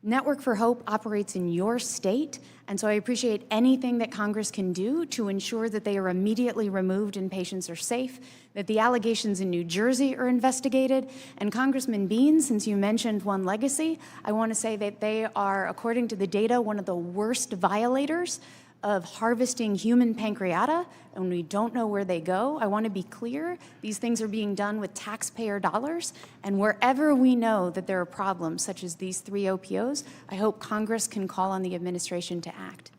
Network for Hope operates in your state, and so I appreciate anything that Congress can do to ensure that they are immediately removed and patients are safe, that the allegations in New Jersey are investigated. And Congressman Bean, since you mentioned One Legacy, I want to say that they are, according to the data, one of the worst violators of harvesting human pancreata, and we don't know where they go. I want to be clear, these things are being done with taxpayer dollars, and wherever we know that there are problems, such as these 3 OPOs, I hope Congress can call on the administration to act.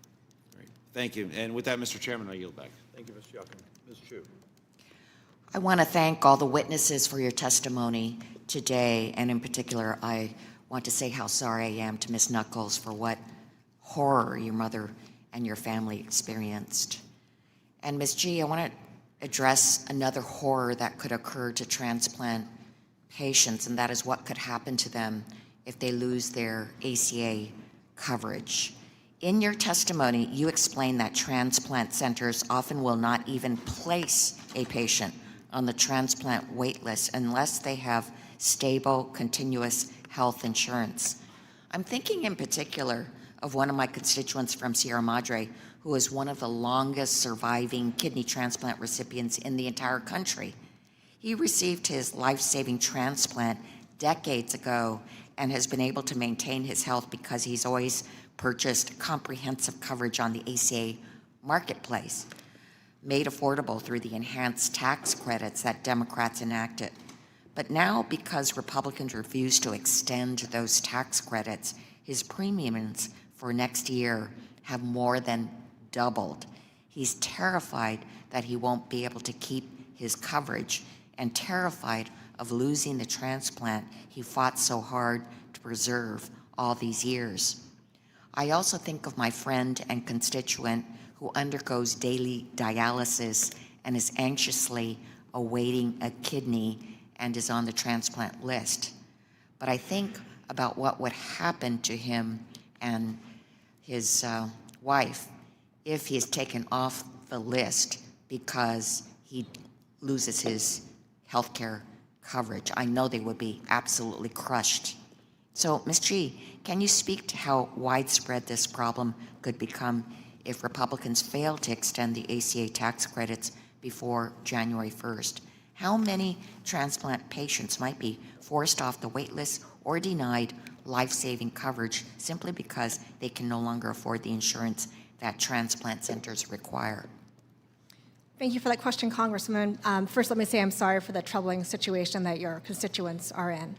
Great. Thank you. And with that, Mr. Chairman, I yield back. Thank you, Mr. Yoakum. Ms. Chu. I want to thank all the witnesses for your testimony today, and in particular, I want to say how sorry I am to Ms. Knuckles for what horror your mother and your family experienced. And Ms. G, I want to address another horror that could occur to transplant patients, and that is what could happen to them if they lose their ACA coverage. In your testimony, you explained that transplant centers often will not even place a patient on the transplant wait list unless they have stable, continuous health insurance. I'm thinking in particular of one of my constituents from Sierra Madre, who is one of the longest surviving kidney transplant recipients in the entire country. He received his life-saving transplant decades ago and has been able to maintain his health because he's always purchased comprehensive coverage on the ACA marketplace, made affordable through the enhanced tax credits that Democrats enacted. But now, because Republicans refuse to extend those tax credits, his premiums for next year have more than doubled. He's terrified that he won't be able to keep his coverage and terrified of losing the transplant he fought so hard to preserve all these years. I also think of my friend and constituent who undergoes daily dialysis and is anxiously awaiting a kidney and is on the transplant list. But I think about what would happen to him and his wife if he is taken off the list because he loses his health care coverage. I know they would be absolutely crushed. So, Ms. G, can you speak to how widespread this problem could become if Republicans fail to extend the ACA tax credits before January 1st? How many transplant patients might be forced off the wait list or denied life-saving coverage simply because they can no longer afford the insurance that transplant centers require? Thank you for that question, Congressman. First, let me say I'm sorry for the troubling situation that your constituents are in.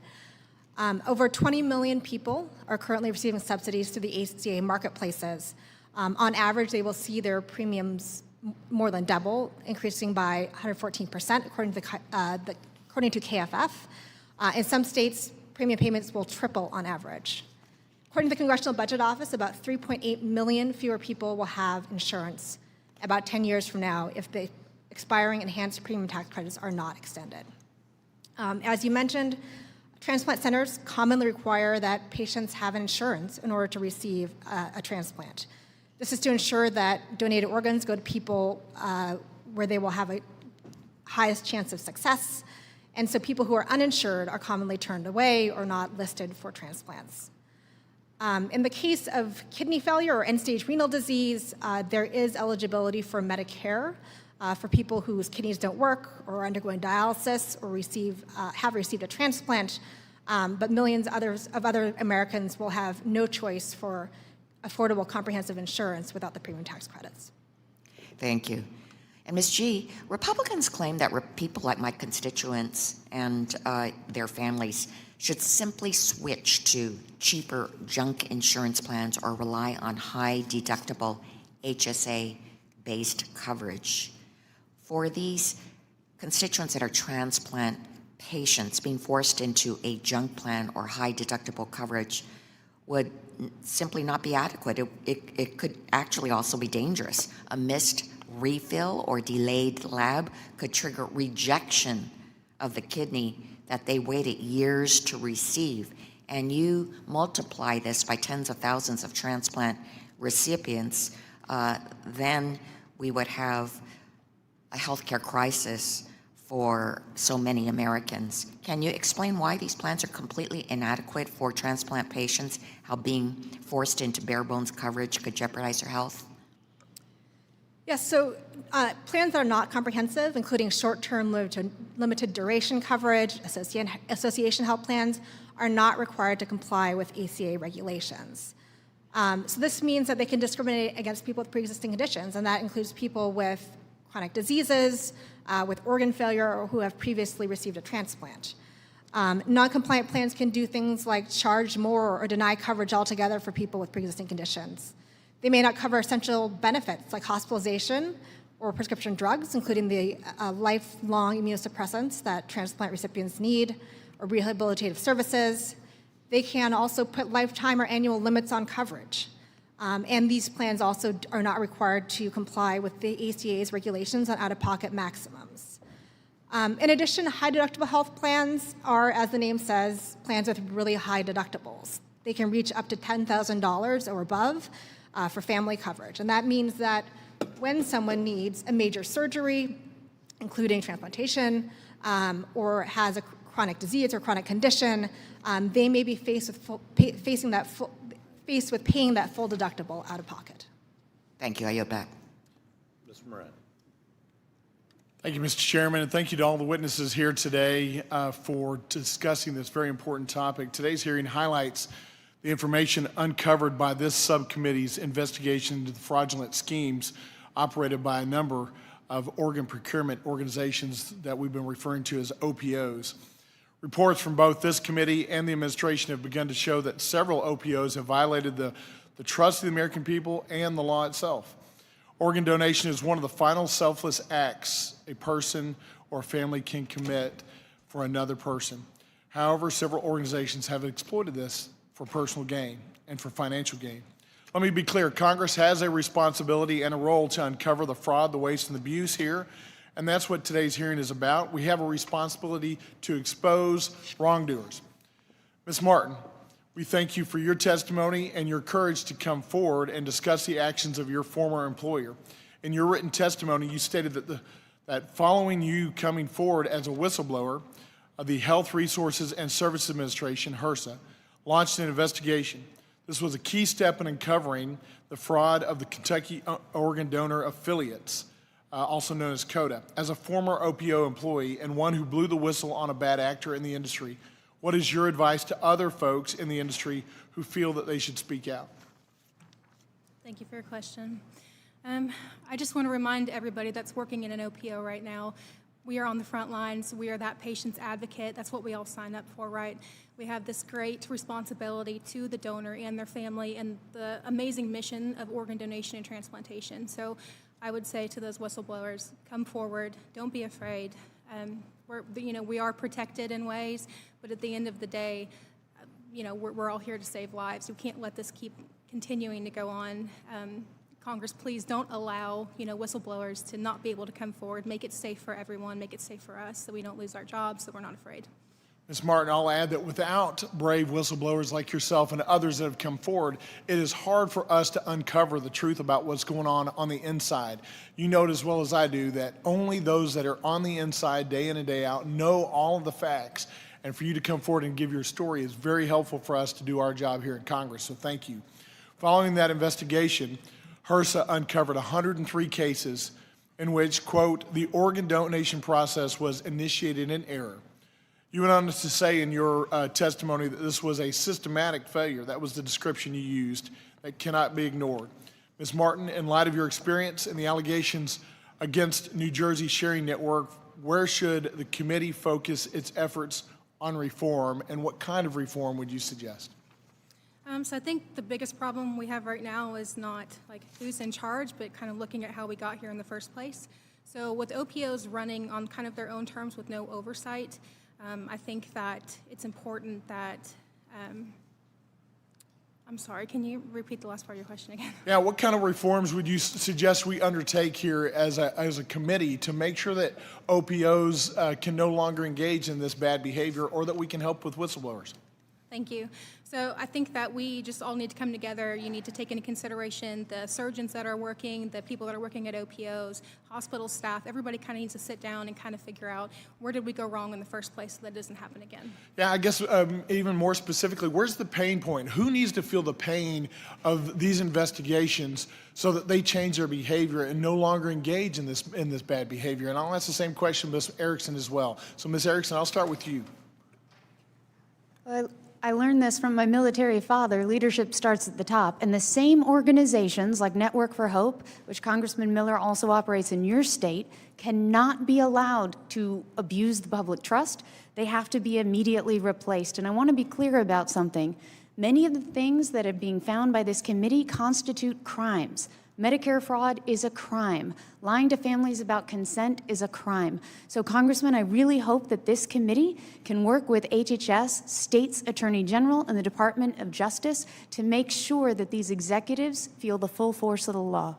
Over 20 million people are currently receiving subsidies through the ACA marketplaces. On average, they will see their premiums more than double, increasing by 114%, according to KFF. In some states, premium payments will triple on average. According to the Congressional Budget Office, about 3.8 million fewer people will have insurance about 10 years from now if the expiring enhanced premium tax credits are not extended. As you mentioned, transplant centers commonly require that patients have insurance in order to receive a transplant. This is to ensure that donated organs go to people where they will have a highest chance of success, and so people who are uninsured are commonly turned away or not listed for transplants. In the case of kidney failure or end-stage renal disease, there is eligibility for Medicare for people whose kidneys don't work or are undergoing dialysis or have received a transplant, but millions of other Americans will have no choice for affordable comprehensive insurance without the premium tax credits. Thank you. And Ms. G, Republicans claim that people like my constituents and their families should simply switch to cheaper junk insurance plans or rely on high deductible HSA-based coverage. For these constituents that are transplant patients being forced into a junk plan or high deductible coverage, would simply not be adequate. It could actually also be dangerous. A missed refill or delayed lab could trigger rejection of the kidney that they waited years to receive. And you multiply this by tens of thousands of transplant recipients, then we would have a healthcare crisis for so many Americans. Can you explain why these plans are completely inadequate for transplant patients, how being forced into bare bones coverage could jeopardize their health? Yes, so plans that are not comprehensive, including short-term limited duration coverage, association health plans, are not required to comply with ACA regulations. So this means that they can discriminate against people with pre-existing conditions, and that includes people with chronic diseases, with organ failure, or who have previously received a transplant. Non-compliant plans can do things like charge more or deny coverage altogether for people with pre-existing conditions. They may not cover essential benefits like hospitalization or prescription drugs, including the lifelong immunosuppressants that transplant recipients need, or rehabilitative services. They can also put lifetime or annual limits on coverage. And these plans also are not required to comply with the ACA's regulations on out-of-pocket maximums. In addition, high deductible health plans are, as the name says, plans with really high deductibles. They can reach up to $10,000 or above for family coverage. And that means that when someone needs a major surgery, including transplantation, or has a chronic disease or chronic condition, they may be faced with paying that full deductible out of pocket. Thank you. I yield back. Mr. Moran. Thank you, Mr. Chairman, and thank you to all the witnesses here today for discussing this very important topic. Today's hearing highlights the information uncovered by this subcommittee's investigation into the fraudulent schemes operated by a number of organ procurement organizations that we've been referring to as OPOs. Reports from both this committee and the administration have begun to show that several OPOs have violated the trust of the American people and the law itself. Organ donation is one of the final selfless acts a person or family can commit for another person. However, several organizations have exploited this for personal gain and for financial gain. Let me be clear, Congress has a responsibility and a role to uncover the fraud, the waste, and the abuse here, and that's what today's hearing is about. We have a responsibility to expose wrongdoers. Ms. Martin, we thank you for your testimony and your courage to come forward and discuss the actions of your former employer. In your written testimony, you stated that following you coming forward as a whistleblower, the Health Resources and Services Administration, HRSA, launched an investigation. This was a key step in uncovering the fraud of the Kentucky Organ Donor Affiliates, also known as CODA. As a former OPO employee and one who blew the whistle on a bad actor in the industry, what is your advice to other folks in the industry who feel that they should speak out? Thank you for your question. I just want to remind everybody that's working in an OPO right now, we are on the front lines. We are that patient's advocate. That's what we all sign up for, right? We have this great responsibility to the donor and their family and the amazing mission of organ donation and transplantation. So I would say to those whistleblowers, come forward. Don't be afraid. We are protected in ways, but at the end of the day, we're all here to save lives. We can't let this keep continuing to go on. Congress, please don't allow, whistleblowers to not be able to come forward. Make it safe for everyone. Make it safe for us so we don't lose our jobs, so we're not afraid. Ms. Martin, I'll add that without brave whistleblowers like yourself and others that have come forward, it is hard for us to uncover the truth about what's going on the inside. You know it as well as I do that only those that are on the inside day in and day out know all of the facts. And for you to come forward and give your story is very helpful for us to do our job here in Congress, so thank you. Following that investigation, HRSA uncovered 103 cases in which, quote, the organ donation process was initiated in error. You went on to say in your testimony that this was a systematic failure. That was the description you used that cannot be ignored. Ms. Martin, in light of your experience and the allegations against New Jersey Sharing Network, where should the committee focus its efforts on reform, and what kind of reform would you suggest? So I think the biggest problem we have right now is not like who's in charge, but kind of looking at how we got here in the first place. So with OPOs running on kind of their own terms with no oversight, I think that it's important that I'm sorry, can you repeat the last part of your question again? Yeah, what kind of reforms would you suggest we undertake here as a committee to make sure that OPOs can no longer engage in this bad behavior, or that we can help with whistleblowers? Thank you. So I think that we just all need to come together. You need to take into consideration the surgeons that are working, the people that are working at OPOs, hospital staff. Everybody kind of needs to sit down and kind of figure out where did we go wrong in the first place so that doesn't happen again. Yeah, I guess even more specifically, where's the pain point? Who needs to feel the pain of these investigations so that they change their behavior and no longer engage in this bad behavior? And I'll ask the same question to Ms. Erickson as well. So Ms. Erickson, I'll start with you. I learned this from my military father. Leadership starts at the top. And the same organizations like Network for Hope, which Congressman Miller also operates in your state, cannot be allowed to abuse the public trust. They have to be immediately replaced. And I want to be clear about something. Many of the things that are being found by this committee constitute crimes. Medicare fraud is a crime. Lying to families about consent is a crime. So, Congressman, I really hope that this committee can work with HHS, State's Attorney General, and the Department of Justice to make sure that these executives feel the full force of the law.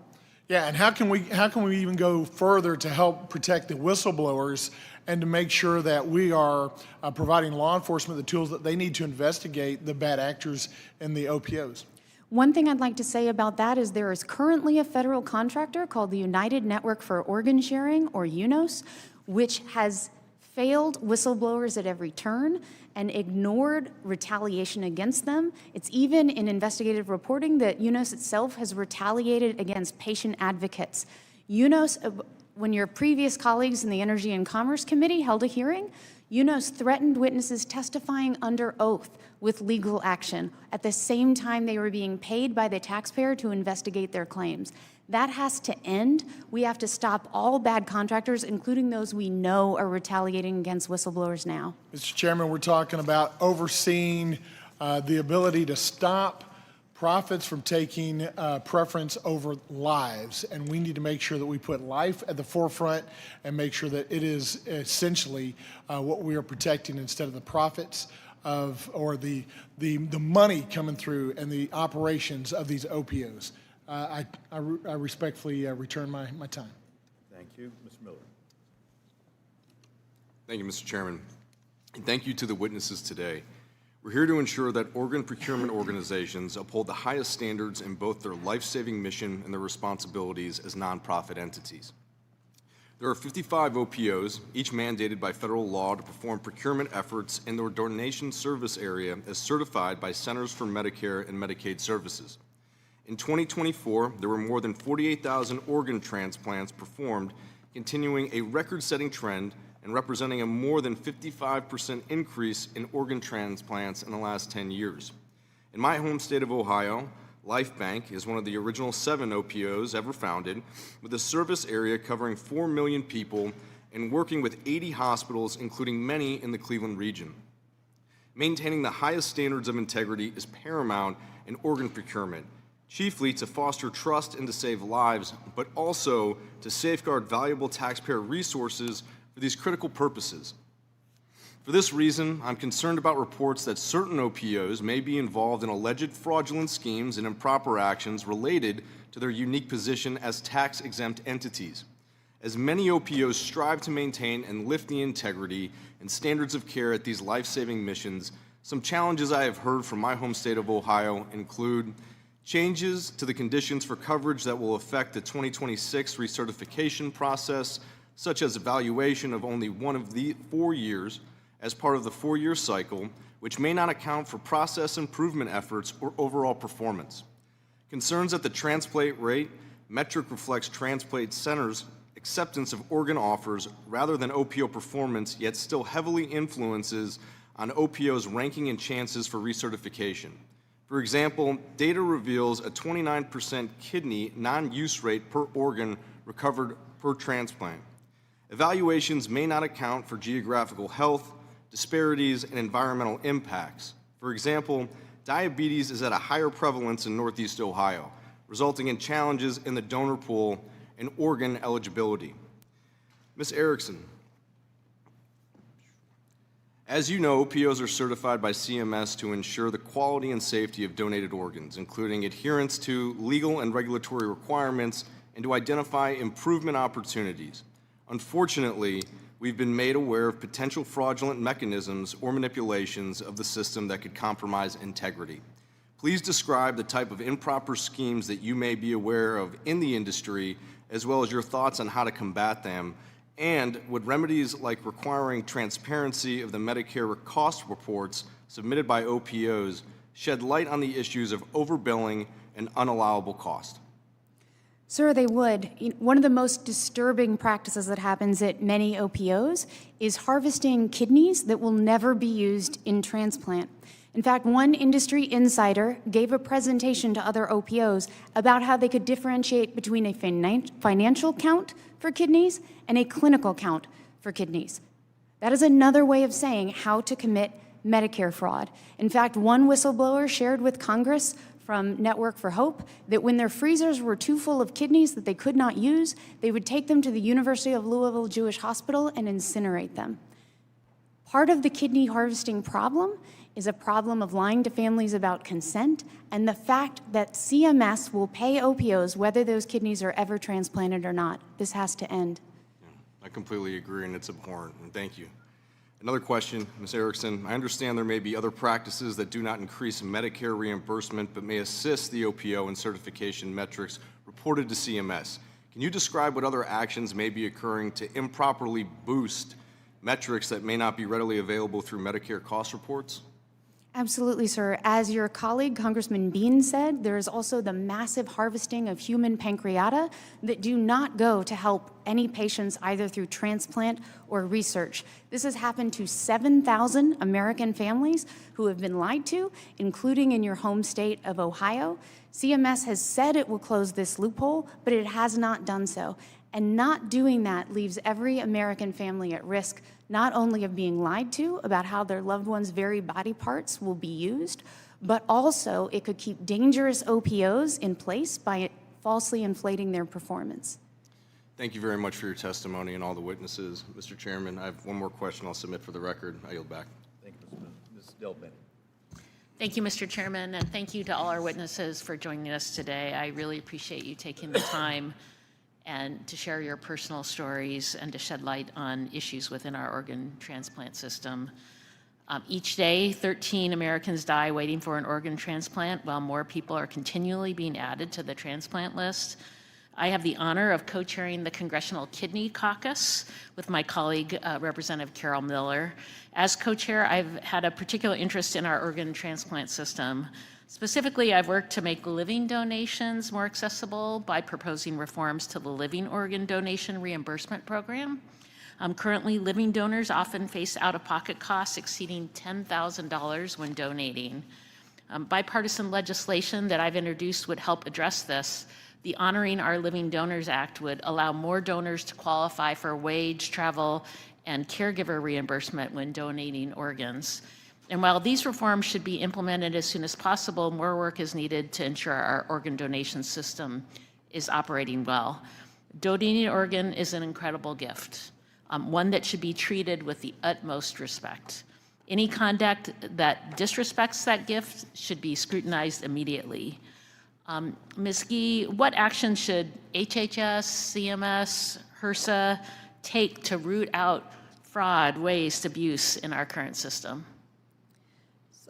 Yeah, and how can we even go further to help protect the whistleblowers and to make sure that we are providing law enforcement the tools that they need to investigate the bad actors in the OPOs? One thing I'd like to say about that is there is currently a federal contractor called the United Network for Organ Sharing, or UNOS, which has failed whistleblowers at every turn and ignored retaliation against them. It's even in investigative reporting that UNOS itself has retaliated against patient advocates. UNOS, when your previous colleagues in the Energy and Commerce Committee held a hearing, UNOS threatened witnesses testifying under oath with legal action at the same time they were being paid by the taxpayer to investigate their claims. That has to end. We have to stop all bad contractors, including those we know are retaliating against whistleblowers now. Mr. Chairman, we're talking about overseeing the ability to stop profits from taking preference over lives, and we need to make sure that we put life at the forefront and make sure that it is essentially what we are protecting instead of the profits or the money coming through and the operations of these OPOs. I respectfully return my time. Thank you. Mr. Miller. Thank you, Mr. Chairman. And thank you to the witnesses today. We're here to ensure that organ procurement organizations uphold the highest standards in both their life-saving mission and their responsibilities as nonprofit entities. There are 55 OPOs, each mandated by federal law to perform procurement efforts in their donation service area as certified by Centers for Medicare and Medicaid Services. In 2024, there were more than 48,000 organ transplants performed, continuing a record-setting trend and representing a more than 55% increase in organ transplants in the last 10 years. In my home state of Ohio, Life Bank is one of the original 7 OPOs ever founded, with a service area covering 4 million people and working with 80 hospitals, including many in the Cleveland region. Maintaining the highest standards of integrity is paramount in organ procurement, chiefly to foster trust and to save lives, but also to safeguard valuable taxpayer resources for these critical purposes. For this reason, I'm concerned about reports that certain OPOs may be involved in alleged fraudulent schemes and improper actions related to their unique position as tax-exempt entities. As many OPOs strive to maintain and lift the integrity and standards of care at these life-saving missions, some challenges I have heard from my home state of Ohio include changes to the conditions for coverage that will affect the 2026 recertification process, such as evaluation of only one of the 4 years as part of the 4-year cycle, which may not account for process improvement efforts or overall performance. Concerns that the transplant rate metric reflects transplant centers' acceptance of organ offers rather than OPO performance, yet still heavily influences on OPO's ranking and chances for recertification. For example, data reveals a 29% kidney non-use rate per organ recovered per transplant. Evaluations may not account for geographical health, disparities, and environmental impacts. For example, diabetes is at a higher prevalence in Northeast Ohio, resulting in challenges in the donor pool and organ eligibility. Ms. Erickson, As you know, OPOs are certified by CMS to ensure the quality and safety of donated organs, including adherence to legal and regulatory requirements and to identify improvement opportunities. Unfortunately, we've been made aware of potential fraudulent mechanisms or manipulations of the system that could compromise integrity. Please describe the type of improper schemes that you may be aware of in the industry, as well as your thoughts on how to combat them. And would remedies like requiring transparency of the Medicare cost reports submitted by OPOs shed light on the issues of overbilling and unallowable cost? Sir, they would. One of the most disturbing practices that happens at many OPOs is harvesting kidneys that will never be used in transplant. In fact, one industry insider gave a presentation to other OPOs about how they could differentiate between a financial count for kidneys and a clinical count for kidneys. That is another way of saying how to commit Medicare fraud. In fact, one whistleblower shared with Congress from Network for Hope that when their freezers were too full of kidneys that they could not use, they would take them to the University of Louisville Jewish Hospital and incinerate them. Part of the kidney harvesting problem is a problem of lying to families about consent and the fact that CMS will pay OPOs whether those kidneys are ever transplanted or not. This has to end. I completely agree, and it's abhorrent, and thank you. Another question, Ms. Erickson. I understand there may be other practices that do not increase Medicare reimbursement but may assist the OPO in certification metrics reported to CMS. Can you describe what other actions may be occurring to improperly boost metrics that may not be readily available through Medicare cost reports? Absolutely, sir. As your colleague, Congressman Bean, said, there is also the massive harvesting of human pancreata that do not go to help any patients either through transplant or research. This has happened to 7,000 American families who have been lied to, including in your home state of Ohio. CMS has said it will close this loophole, but it has not done so. And not doing that leaves every American family at risk not only of being lied to about how their loved one's very body parts will be used, but also it could keep dangerous OPOs in place by falsely inflating their performance. Thank you very much for your testimony and all the witnesses. Mr. Chairman, I have one more question I'll submit for the record. I yield back. Thank you, Ms. Delbin. Thank you, Mr. Chairman, and thank you to all our witnesses for joining us today. I really appreciate you taking the time and to share your personal stories and to shed light on issues within our organ transplant system. Each day, 13 Americans die waiting for an organ transplant, while more people are continually being added to the transplant list. I have the honor of co-chairing the Congressional Kidney Caucus with my colleague, Representative Carol Miller. As co-chair, I've had a particular interest in our organ transplant system. Specifically, I've worked to make living donations more accessible by proposing reforms to the living organ donation reimbursement program. Currently, living donors often face out-of-pocket costs exceeding $10,000 when donating. Bipartisan legislation that I've introduced would help address this. The Honoring Our Living Donors Act would allow more donors to qualify for wage, travel, and caregiver reimbursement when donating organs. And while these reforms should be implemented as soon as possible, more work is needed to ensure our organ donation system is operating well. Donating an organ is an incredible gift, one that should be treated with the utmost respect. Any conduct that disrespects that gift should be scrutinized immediately. Ms. Gee, what action should HHS, CMS, HRSA take to root out fraud, waste, abuse in our current system?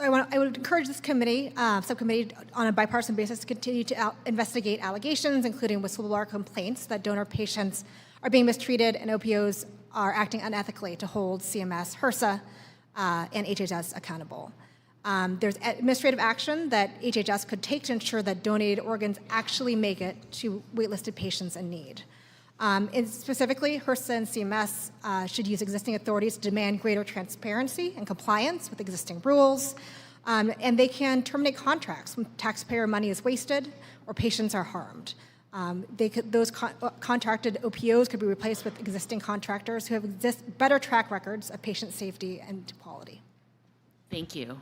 I would encourage this committee, subcommittee, on a bipartisan basis to continue to investigate allegations, including whistleblower complaints that donor patients are being mistreated and OPOs are acting unethically, to hold CMS, HRSA, and HHS accountable. There's administrative action that HHS could take to ensure that donated organs actually make it to waitlisted patients in need. And specifically, HRSA and CMS should use existing authorities to demand greater transparency and compliance with existing rules, and they can terminate contracts when taxpayer money is wasted or patients are harmed. Those contracted OPOs could be replaced with existing contractors who have better track records of patient safety and quality. Thank you.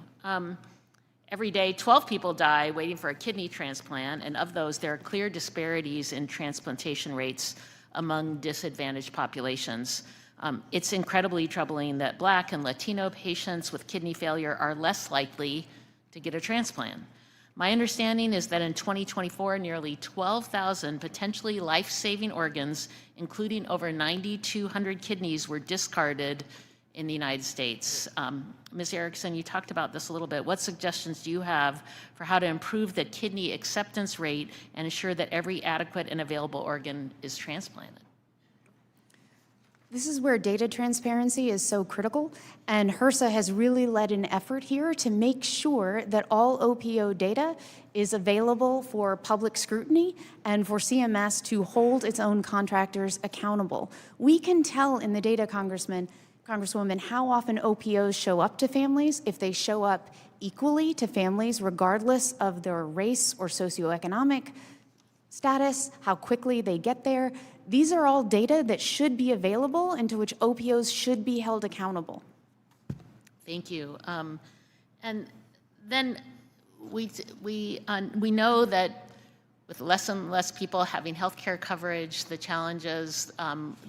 Every day, 12 people die waiting for a kidney transplant, and of those, there are clear disparities in transplantation rates among disadvantaged populations. It's incredibly troubling that Black and Latino patients with kidney failure are less likely to get a transplant. My understanding is that in 2024, nearly 12,000 potentially life-saving organs, including over 9,200 kidneys, were discarded in the United States. Ms. Erickson, you talked about this a little bit. What suggestions do you have for how to improve the kidney acceptance rate and ensure that every adequate and available organ is transplanted? This is where data transparency is so critical, and HRSA has really led an effort here to make sure that all OPO data is available for public scrutiny and for CMS to hold its own contractors accountable. We can tell in the data, Congresswoman, how often OPOs show up to families, if they show up equally to families regardless of their race or socioeconomic status, how quickly they get there. These are all data that should be available and to which OPOs should be held accountable. Thank you. And then we know that with less and less people having health care coverage, the challenges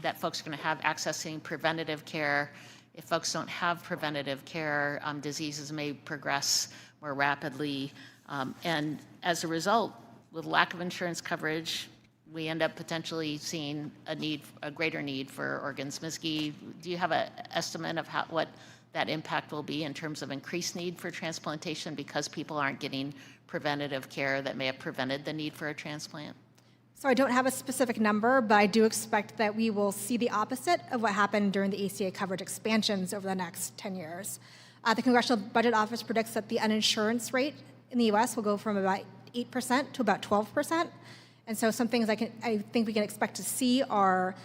that folks are going to have accessing preventative care. If folks don't have preventative care, diseases may progress more rapidly. And as a result, with lack of insurance coverage, we end up potentially seeing a greater need for organs. Ms. Gee, do you have an estimate of what that impact will be in terms of increased need for transplantation because people aren't getting preventative care that may have prevented the need for a transplant? So I don't have a specific number, but I do expect that we will see the opposite of what happened during the ACA coverage expansions over the next 10 years. The Congressional Budget Office predicts that the uninsurance rate in the US will go from about 8% to about 12%. And so some things I think we can expect to see are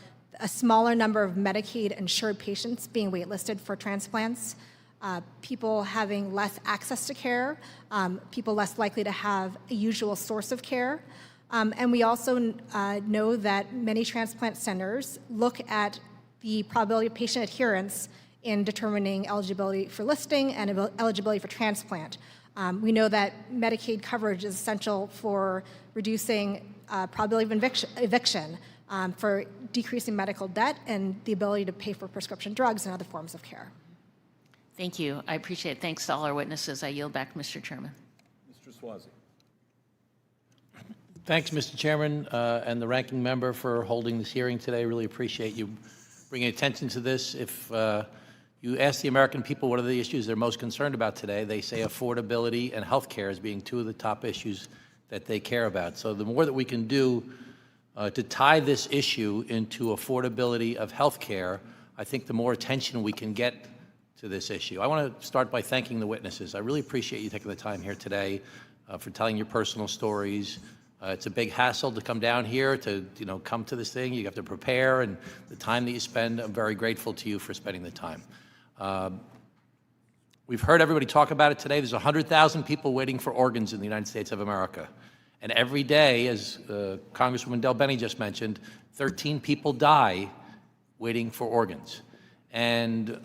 a smaller number of Medicaid insured patients being waitlisted for transplants, people having less access to care, people less likely to have a usual source of care. And we also know that many transplant centers look at the probability of patient adherence in determining eligibility for listing and eligibility for transplant. We know that Medicaid coverage is essential for reducing probability of eviction, for decreasing medical debt, and the ability to pay for prescription drugs and other forms of care. Thank you. I appreciate it. Thanks to all our witnesses. I yield back, Mr. Chairman. Mr. Swazi. Thanks, Mr. Chairman, and the ranking member for holding this hearing today. Really appreciate you bringing attention to this. If you ask the American people what are the issues they're most concerned about today, they say affordability and health care as being two of the top issues that they care about. So the more that we can do to tie this issue into affordability of health care, I think the more attention we can get to this issue. I want to start by thanking the witnesses. I really appreciate you taking the time here today for telling your personal stories. It's a big hassle to come down here to come to this thing. You have to prepare, and the time that you spend, I'm very grateful to you for spending the time. We've heard everybody talk about it today. There's 100,000 people waiting for organs in the United States of America. And every day, as Congresswoman Del Bene just mentioned, 13 people die waiting for organs. And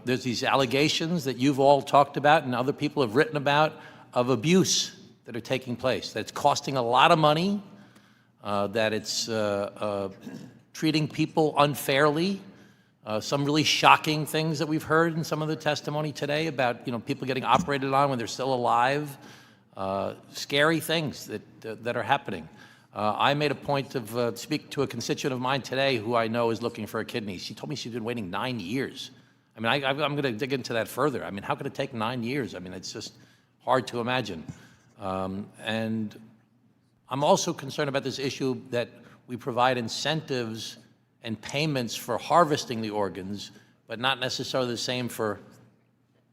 there's these allegations that you've all talked about and other people have written about of abuse that are taking place, that it's costing a lot of money, that it's treating people unfairly. Some really shocking things that we've heard in some of the testimony today about people getting operated on when they're still alive. Scary things that are happening. I made a point of speaking to a constituent of mine today who I know is looking for a kidney. She told me she's been waiting 9 years. I mean, I'm going to dig into that further. I mean, how could it take 9 years? I mean, it's just hard to imagine. And I'm also concerned about this issue that we provide incentives and payments for harvesting the organs, but not necessarily the same for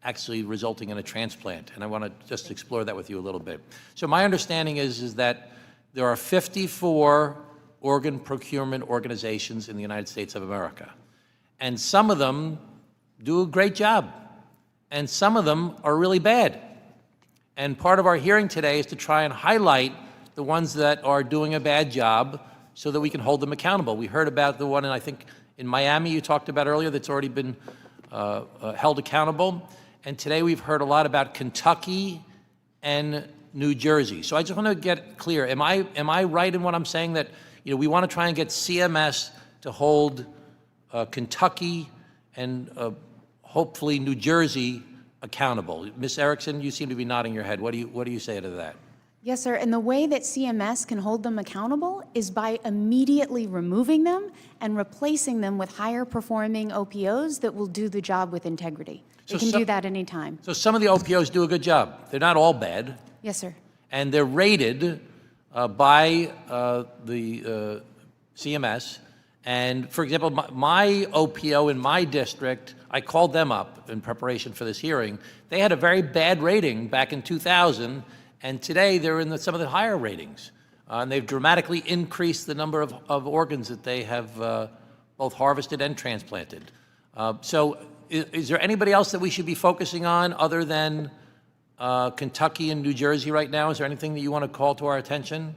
actually resulting in a transplant. And I want to just explore that with you a little bit. So my understanding is that there are 54 organ procurement organizations in the United States of America. And some of them do a great job. And some of them are really bad. And part of our hearing today is to try and highlight the ones that are doing a bad job so that we can hold them accountable. We heard about the one, and I think in Miami you talked about earlier, that's already been held accountable. And today we've heard a lot about Kentucky and New Jersey. So I just want to get clear. Am I right in what I'm saying, that we want to try and get CMS to hold Kentucky and hopefully New Jersey accountable? Ms. Erickson, you seem to be nodding your head. What do you say to that? Yes, sir. And the way that CMS can hold them accountable is by immediately removing them and replacing them with higher performing OPOs that will do the job with integrity. They can do that anytime. So some of the OPOs do a good job. They're not all bad. Yes, sir. And they're rated by the CMS. And for example, my OPO in my district, I called them up in preparation for this hearing. They had a very bad rating back in 2000, and today they're in some of the higher ratings. And they've dramatically increased the number of organs that they have both harvested and transplanted. So is there anybody else that we should be focusing on other than Kentucky and New Jersey right now? Is there anything that you want to call to our attention?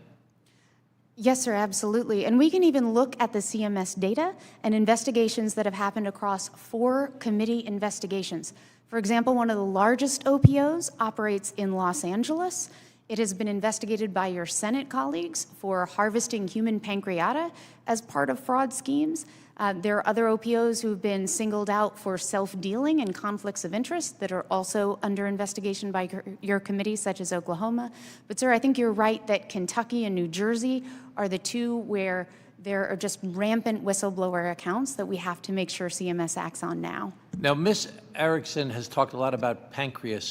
Yes, sir, absolutely. And we can even look at the CMS data and investigations that have happened across 4 committee investigations. For example, one of the largest OPOs operates in Los Angeles. It has been investigated by your Senate colleagues for harvesting human pancreata as part of fraud schemes. There are other OPOs who've been singled out for self-dealing and conflicts of interest that are also under investigation by your committee, such as Oklahoma. But, sir, I think you're right that Kentucky and New Jersey are the 2 where there are just rampant whistleblower accounts that we have to make sure CMS acts on now. Now, Ms. Erickson has talked a lot about pancreata.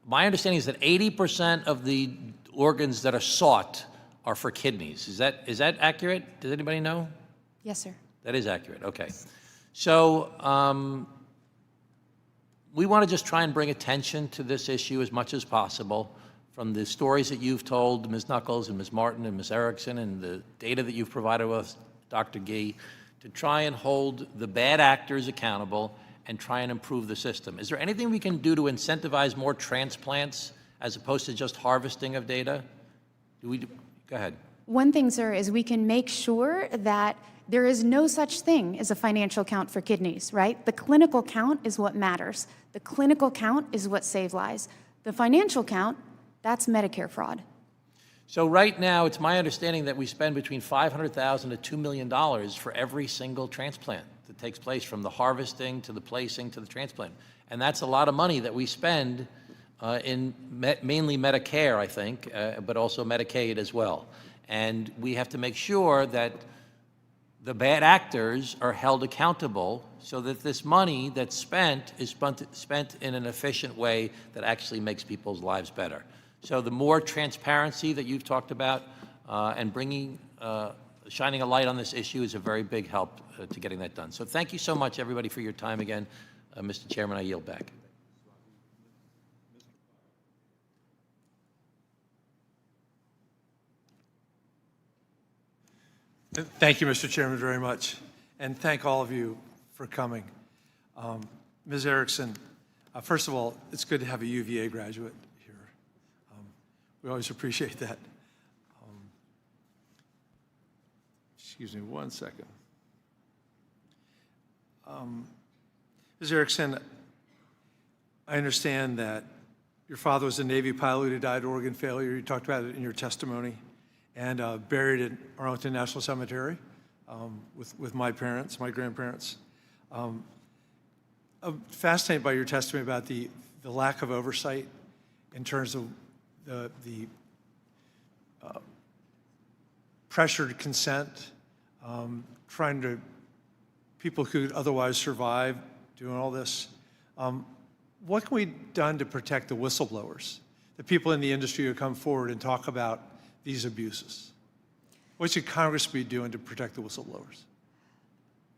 My understanding is that 80% of the organs that are sought are for kidneys. Is that accurate? Does anybody know? Yes, sir. That is accurate, okay. So we want to just try and bring attention to this issue as much as possible from the stories that you've told, Ms. Knuckles and Ms. Martin and Ms. Erickson, and the data that you've provided with Dr. Gee, to try and hold the bad actors accountable and try and improve the system. Is there anything we can do to incentivize more transplants as opposed to just harvesting of data? Go ahead. One thing, sir, is we can make sure that there is no such thing as a financial count for kidneys, right? The clinical count is what matters. The clinical count is what saves lives. The financial count, that's Medicare fraud. So right now, it's my understanding that we spend between $500,000 to $2 million for every single transplant that takes place, from the harvesting to the placing to the transplant. And that's a lot of money that we spend in mainly Medicare, I think, but also Medicaid as well. And we have to make sure that the bad actors are held accountable so that this money that's spent is spent in an efficient way that actually makes people's lives better. So the more transparency that you've talked about and shining a light on this issue is a very big help to getting that done. So thank you so much, everybody, for your time again. Mr. Chairman, I yield back. Thank you, Mr. Chairman, very much. And thank all of you for coming. Ms. Erickson, first of all, it's good to have a UVA graduate here. We always appreciate that. Excuse me one second. Ms. Erickson, I understand that your father was a Navy pilot who died of organ failure. You talked about it in your testimony, and buried at Arlington National Cemetery with my parents, my grandparents. I'm fascinated by your testimony about the lack of oversight in terms of the pressured consent, trying to, people who could otherwise survive doing all this. What can be done to protect the whistleblowers, the people in the industry who come forward and talk about these abuses? What should Congress be doing to protect the whistleblowers?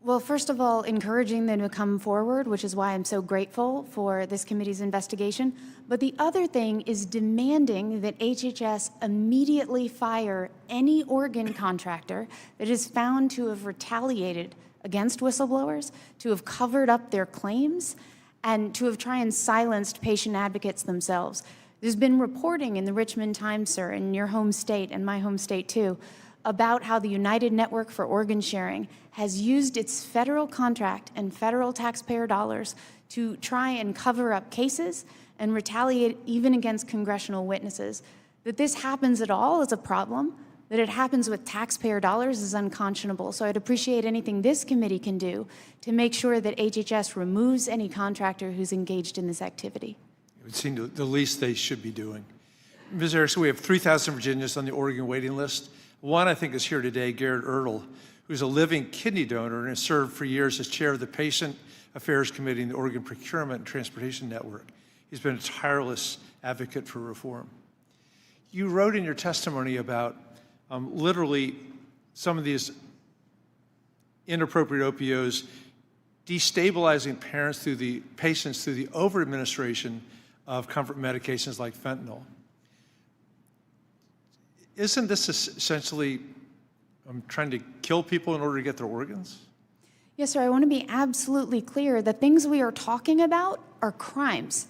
Well, first of all, encouraging them to come forward, which is why I'm so grateful for this committee's investigation. But the other thing is demanding that HHS immediately fire any organ contractor that is found to have retaliated against whistleblowers, to have covered up their claims, and to have tried and silenced patient advocates themselves. There's been reporting in the Richmond Times, sir, in your home state and my home state too, about how the United Network for Organ Sharing has used its federal contract and federal taxpayer dollars to try and cover up cases and retaliate even against congressional witnesses. That this happens at all is a problem, That it happens with taxpayer dollars is unconscionable. So I'd appreciate anything this committee can do to make sure that HHS removes any contractor who's engaged in this activity. It would seem the least they should be doing. Ms. Erickson, we have 3,000 Virginians on the Oregon waiting list. One, I think, is here today, Garrett Ertl, who's a living kidney donor and has served for years as chair of the Patient Affairs Committee in the Oregon Procurement and Transportation Network. He's been a tireless advocate for reform. You wrote in your testimony about literally some of these inappropriate OPOs destabilizing patients through the over-administration of comfort medications like fentanyl. Isn't this essentially trying to kill people in order to get their organs? Yes, sir, I want to be absolutely clear. The things we are talking about are crimes.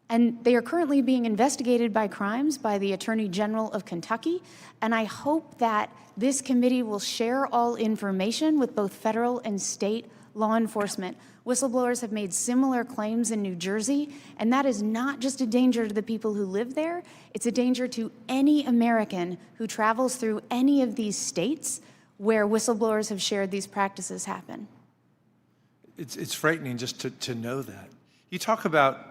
And they are currently being investigated by crimes by the Attorney General of Kentucky. And I hope that this committee will share all information with both federal and state law enforcement. Whistleblowers have made similar claims in New Jersey, and that is not just a danger to the people who live there, it's a danger to any American who travels through any of these states where whistleblowers have shared these practices happen. It's frightening just to know that. You talk about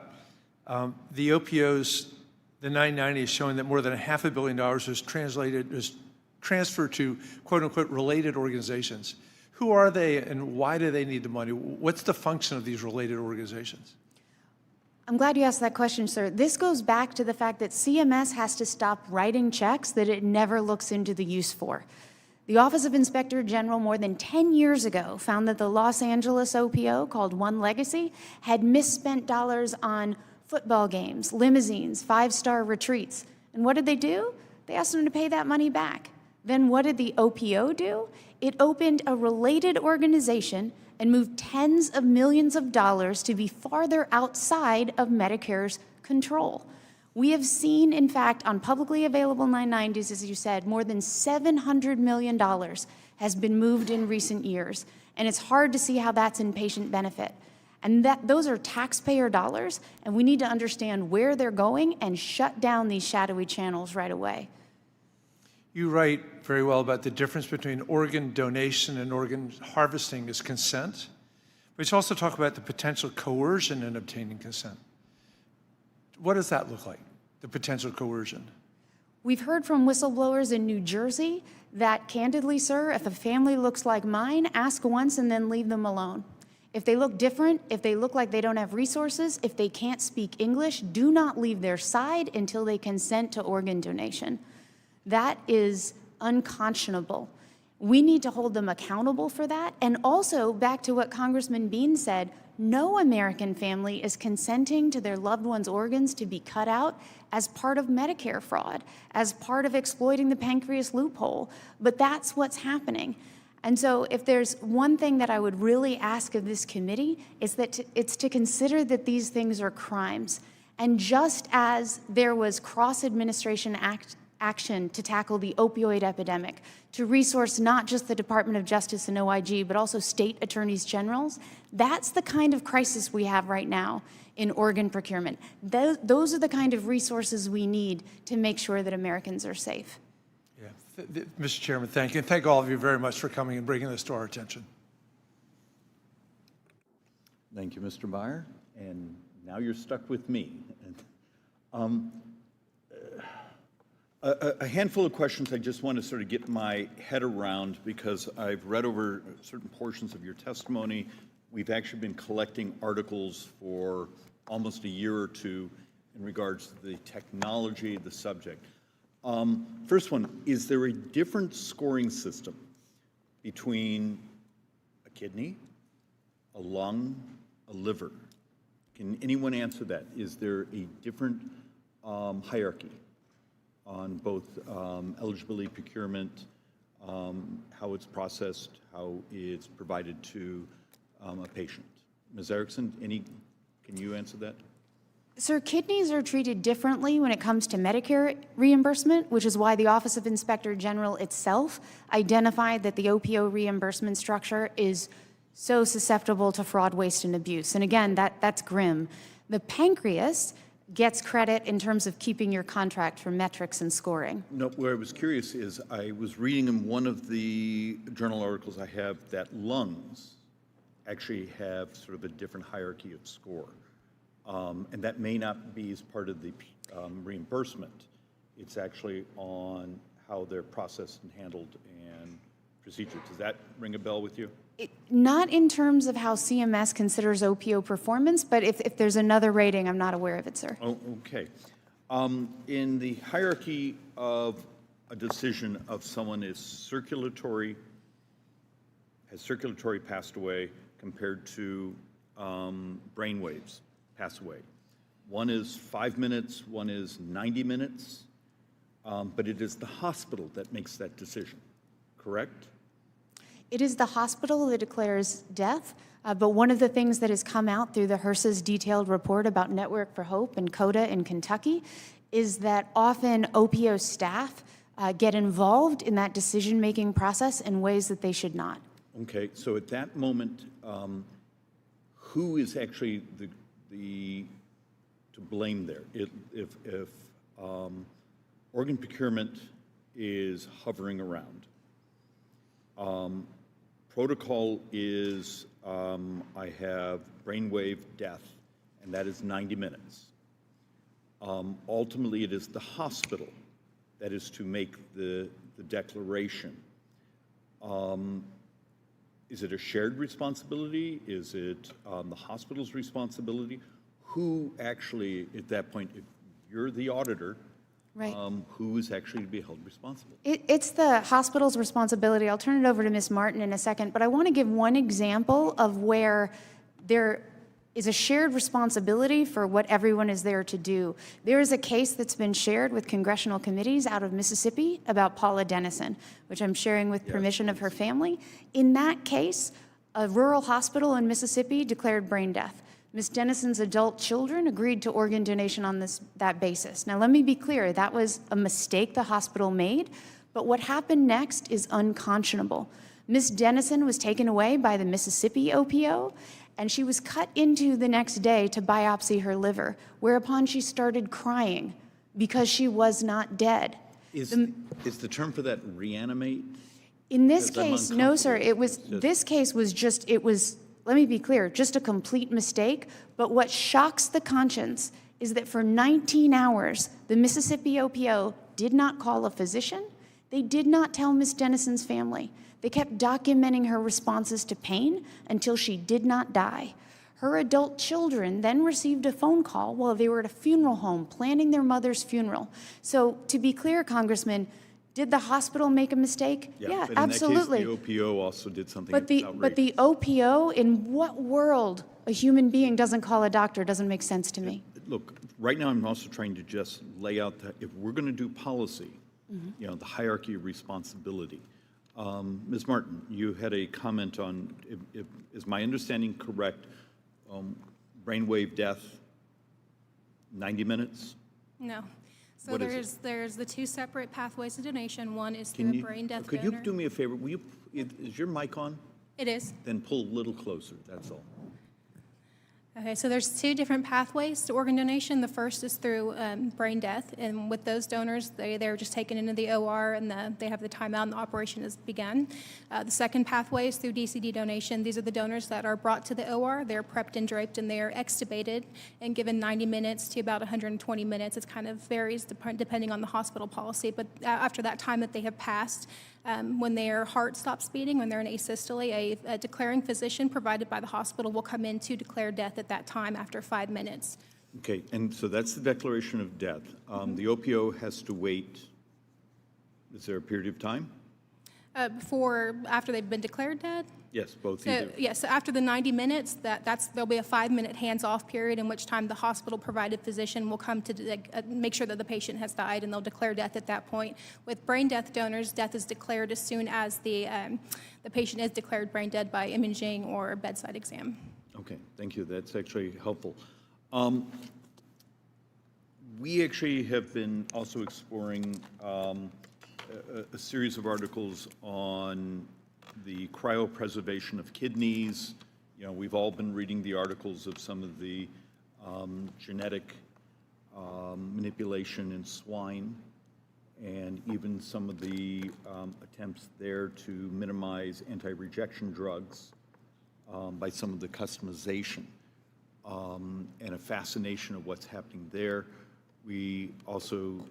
the OPOs, the 990 is showing that more than $500 million was transferred to quote-unquote related organizations. Who are they and why do they need the money? What's the function of these related organizations? I'm glad you asked that question, sir. This goes back to the fact that CMS has to stop writing checks that it never looks into the use for. The Office of Inspector General more than 10 years ago found that the Los Angeles OPO, called One Legacy, had misspent dollars on football games, limousines, five-star retreats. And what did they do? They asked them to pay that money back. Then what did the OPO do? It opened a related organization and moved tens of millions of dollars to be farther outside of Medicare's control. We have seen, in fact, on publicly available 990s, as you said, more than $700 million has been moved in recent years. And it's hard to see how that's in patient benefit. And those are taxpayer dollars, and we need to understand where they're going and shut down these shadowy channels right away. You write very well about the difference between organ donation and organ harvesting is consent, but you also talk about the potential coercion in obtaining consent. What does that look like, the potential coercion? We've heard from whistleblowers in New Jersey that, candidly, sir, if a family looks like mine, ask once and then leave them alone. If they look different, if they look like they don't have resources, if they can't speak English, do not leave their side until they consent to organ donation. That is unconscionable. We need to hold them accountable for that. And also, back to what Congressman Bean said, no American family is consenting to their loved one's organs to be cut out as part of Medicare fraud, as part of exploiting the pancreas loophole. But that's what's happening. And so if there's one thing that I would really ask of this committee, is that it's to consider that these things are crimes. And just as there was cross-administration action to tackle the opioid epidemic, to resource not just the Department of Justice and OIG, but also state attorneys generals, that's the kind of crisis we have right now in organ procurement. Those are the kind of resources we need to make sure that Americans are safe. Yeah. Mr. Chairman, thank you. And thank all of you very much for coming and bringing this to our attention. Thank you, Mr. Meyer. And now you're stuck with me. A handful of questions I just want to sort of get my head around because I've read over certain portions of your testimony. We've actually been collecting articles for almost a year or two in regards to the technology of the subject. First one, is there a different scoring system between a kidney, a lung, a liver? Can anyone answer that? Is there a different hierarchy on both eligibility procurement, how it's processed, how it's provided to a patient? Ms. Erickson, can you answer that? Sir, kidneys are treated differently when it comes to Medicare reimbursement, which is why the Office of Inspector General itself identified that the OPO reimbursement structure is so susceptible to fraud, waste, and abuse. And again, that's grim. The pancreas, gets credit in terms of keeping your contract for metrics and scoring. No, where I was curious is I was reading in one of the journal articles I have that lungs actually have sort of a different hierarchy of score. And that may not be as part of the reimbursement. It's actually on how they're processed and handled and procedured. Does that ring a bell with you? Not in terms of how CMS considers OPO performance, but if there's another rating, I'm not aware of it, sir. Oh, okay. In the hierarchy of a decision of someone has circulatory passed away compared to brain waves pass away. One is 5 minutes, one is 90 minutes, but it is the hospital that makes that decision, correct? It is the hospital that declares death, but one of the things that has come out through the HRSA's detailed report about Network for Hope and CODA in Kentucky is that often OPO staff get involved in that decision-making process in ways that they should not. Okay, so at that moment, who is actually to blame there? If organ procurement is hovering around, protocol is I have brainwave death, and that is 90 minutes. Ultimately, it is the hospital that is to make the declaration. Is it a shared responsibility? Is it the hospital's responsibility? Who actually, at that point, if you're the auditor, Right. Who is actually to be held responsible? It's the hospital's responsibility. I'll turn it over to Ms. Martin in a second, but I want to give one example of where there is a shared responsibility for what everyone is there to do. There is a case that's been shared with congressional committees out of Mississippi about Paula Dennison, which I'm sharing with permission of her family. In that case, a rural hospital in Mississippi declared brain death. Ms. Dennison's adult children agreed to organ donation on that basis. Now, let me be clear, that was a mistake the hospital made, but what happened next is unconscionable. Ms. Dennison was taken away by the Mississippi OPO, and she was cut into the next day to biopsy her liver, whereupon she started crying because she was not dead. Is the term for that reanimate? In this Because I'm case, no, sir. uncomfortable. This case was just, let me be clear, just a complete mistake. But what shocks the conscience is that for 19 hours, the Mississippi OPO did not call a physician. They did not tell Ms. Dennison's family. They kept documenting her responses to pain until she did not die. Her adult children then received a phone call while they were at a funeral home planning their mother's funeral. So to be clear, Congressman, did the hospital make a mistake? Yeah, but absolutely. In that case, the OPO also did something But the OPO, in what world a human being doesn't call a doctor doesn't make sense to me. Look, right now I'm also trying to just lay out that if we're going to do policy, you know, the hierarchy of responsibility. Ms. Martin, you had a comment on, is my understanding correct, brainwave death, 90 minutes? No. So What is there's the two separate pathways to donation. One is through a brain death Could donor. you do me a favor? Will you, is your mic on? It is. Then pull a little closer, that's all. Okay, so there's two different pathways to organ donation. The first is through brain death, and with those donors, they're just taken into the OR and they have the timeout and the operation has begun. The second pathway is through DCD donation. These are the donors that are brought to the OR. They're prepped and draped and they are extubated and given 90 minutes to about 120 minutes. It kind of varies depending on the hospital policy, but after that time that they have passed, when their heart stops beating, when they're in asystole, a declaring physician provided by the hospital will come in to declare death at that time after 5 minutes. Okay, and so that's the declaration of death. The OPO has to wait, is there a period of time? After they've been declared dead? Yes, both So, either. yes, so after the 90 minutes, there'll be a 5-minute hands-off period in which time the hospital-provided physician will come to make sure that the patient has died, and they'll declare death at that point. With brain death donors, death is declared as soon as the patient is declared brain dead by imaging or bedside exam. Okay, thank you. That's actually helpful. We actually have been also exploring a series of articles on the cryopreservation of kidneys. You know, we've all been reading the articles of some of the genetic manipulation in swine, and even some of the attempts there to minimize anti-rejection drugs by some of the customization, and a fascination of what's happening there. We also,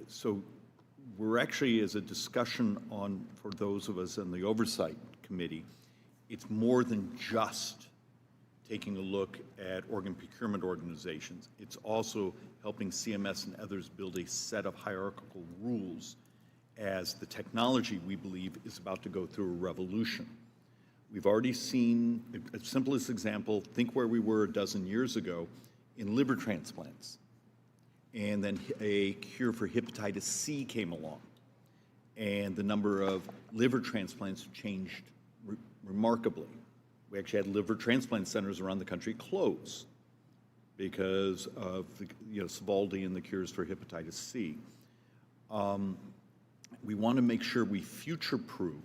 so we're actually, as a discussion on, for those of us in the Oversight Committee, it's more than just taking a look at organ procurement organizations. It's also helping CMS and others build a set of hierarchical rules as the technology, we believe, is about to go through a revolution. We've already seen, a simplest example, think where we were a dozen years ago in liver transplants. And then a cure for hepatitis C came along. And the number of liver transplants changed remarkably. We actually had liver transplant centers around the country close because of Sovaldi and the cures for hepatitis C. We want to make sure we future-proof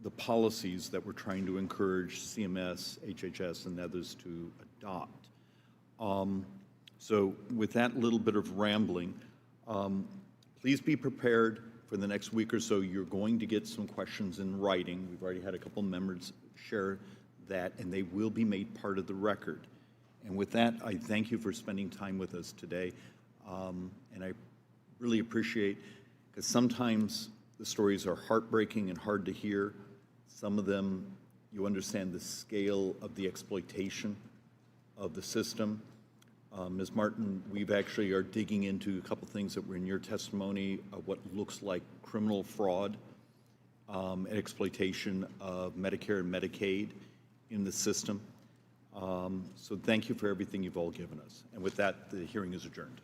the policies that we're trying to encourage CMS, HHS, and others to adopt. So with that little bit of rambling, please be prepared for the next week or so. You're going to get some questions in writing. We've already had a couple members share that, and they will be made part of the record. And with that, I thank you for spending time with us today. And I really appreciate, because sometimes the stories are heartbreaking and hard to hear. Some of them, you understand the scale of the exploitation of the system. Ms. Martin, we've actually are digging into a couple things that were in your testimony of what looks like criminal fraud, and exploitation of Medicare and Medicaid in the system. So thank you for everything you've all given us. And with that, the hearing is adjourned.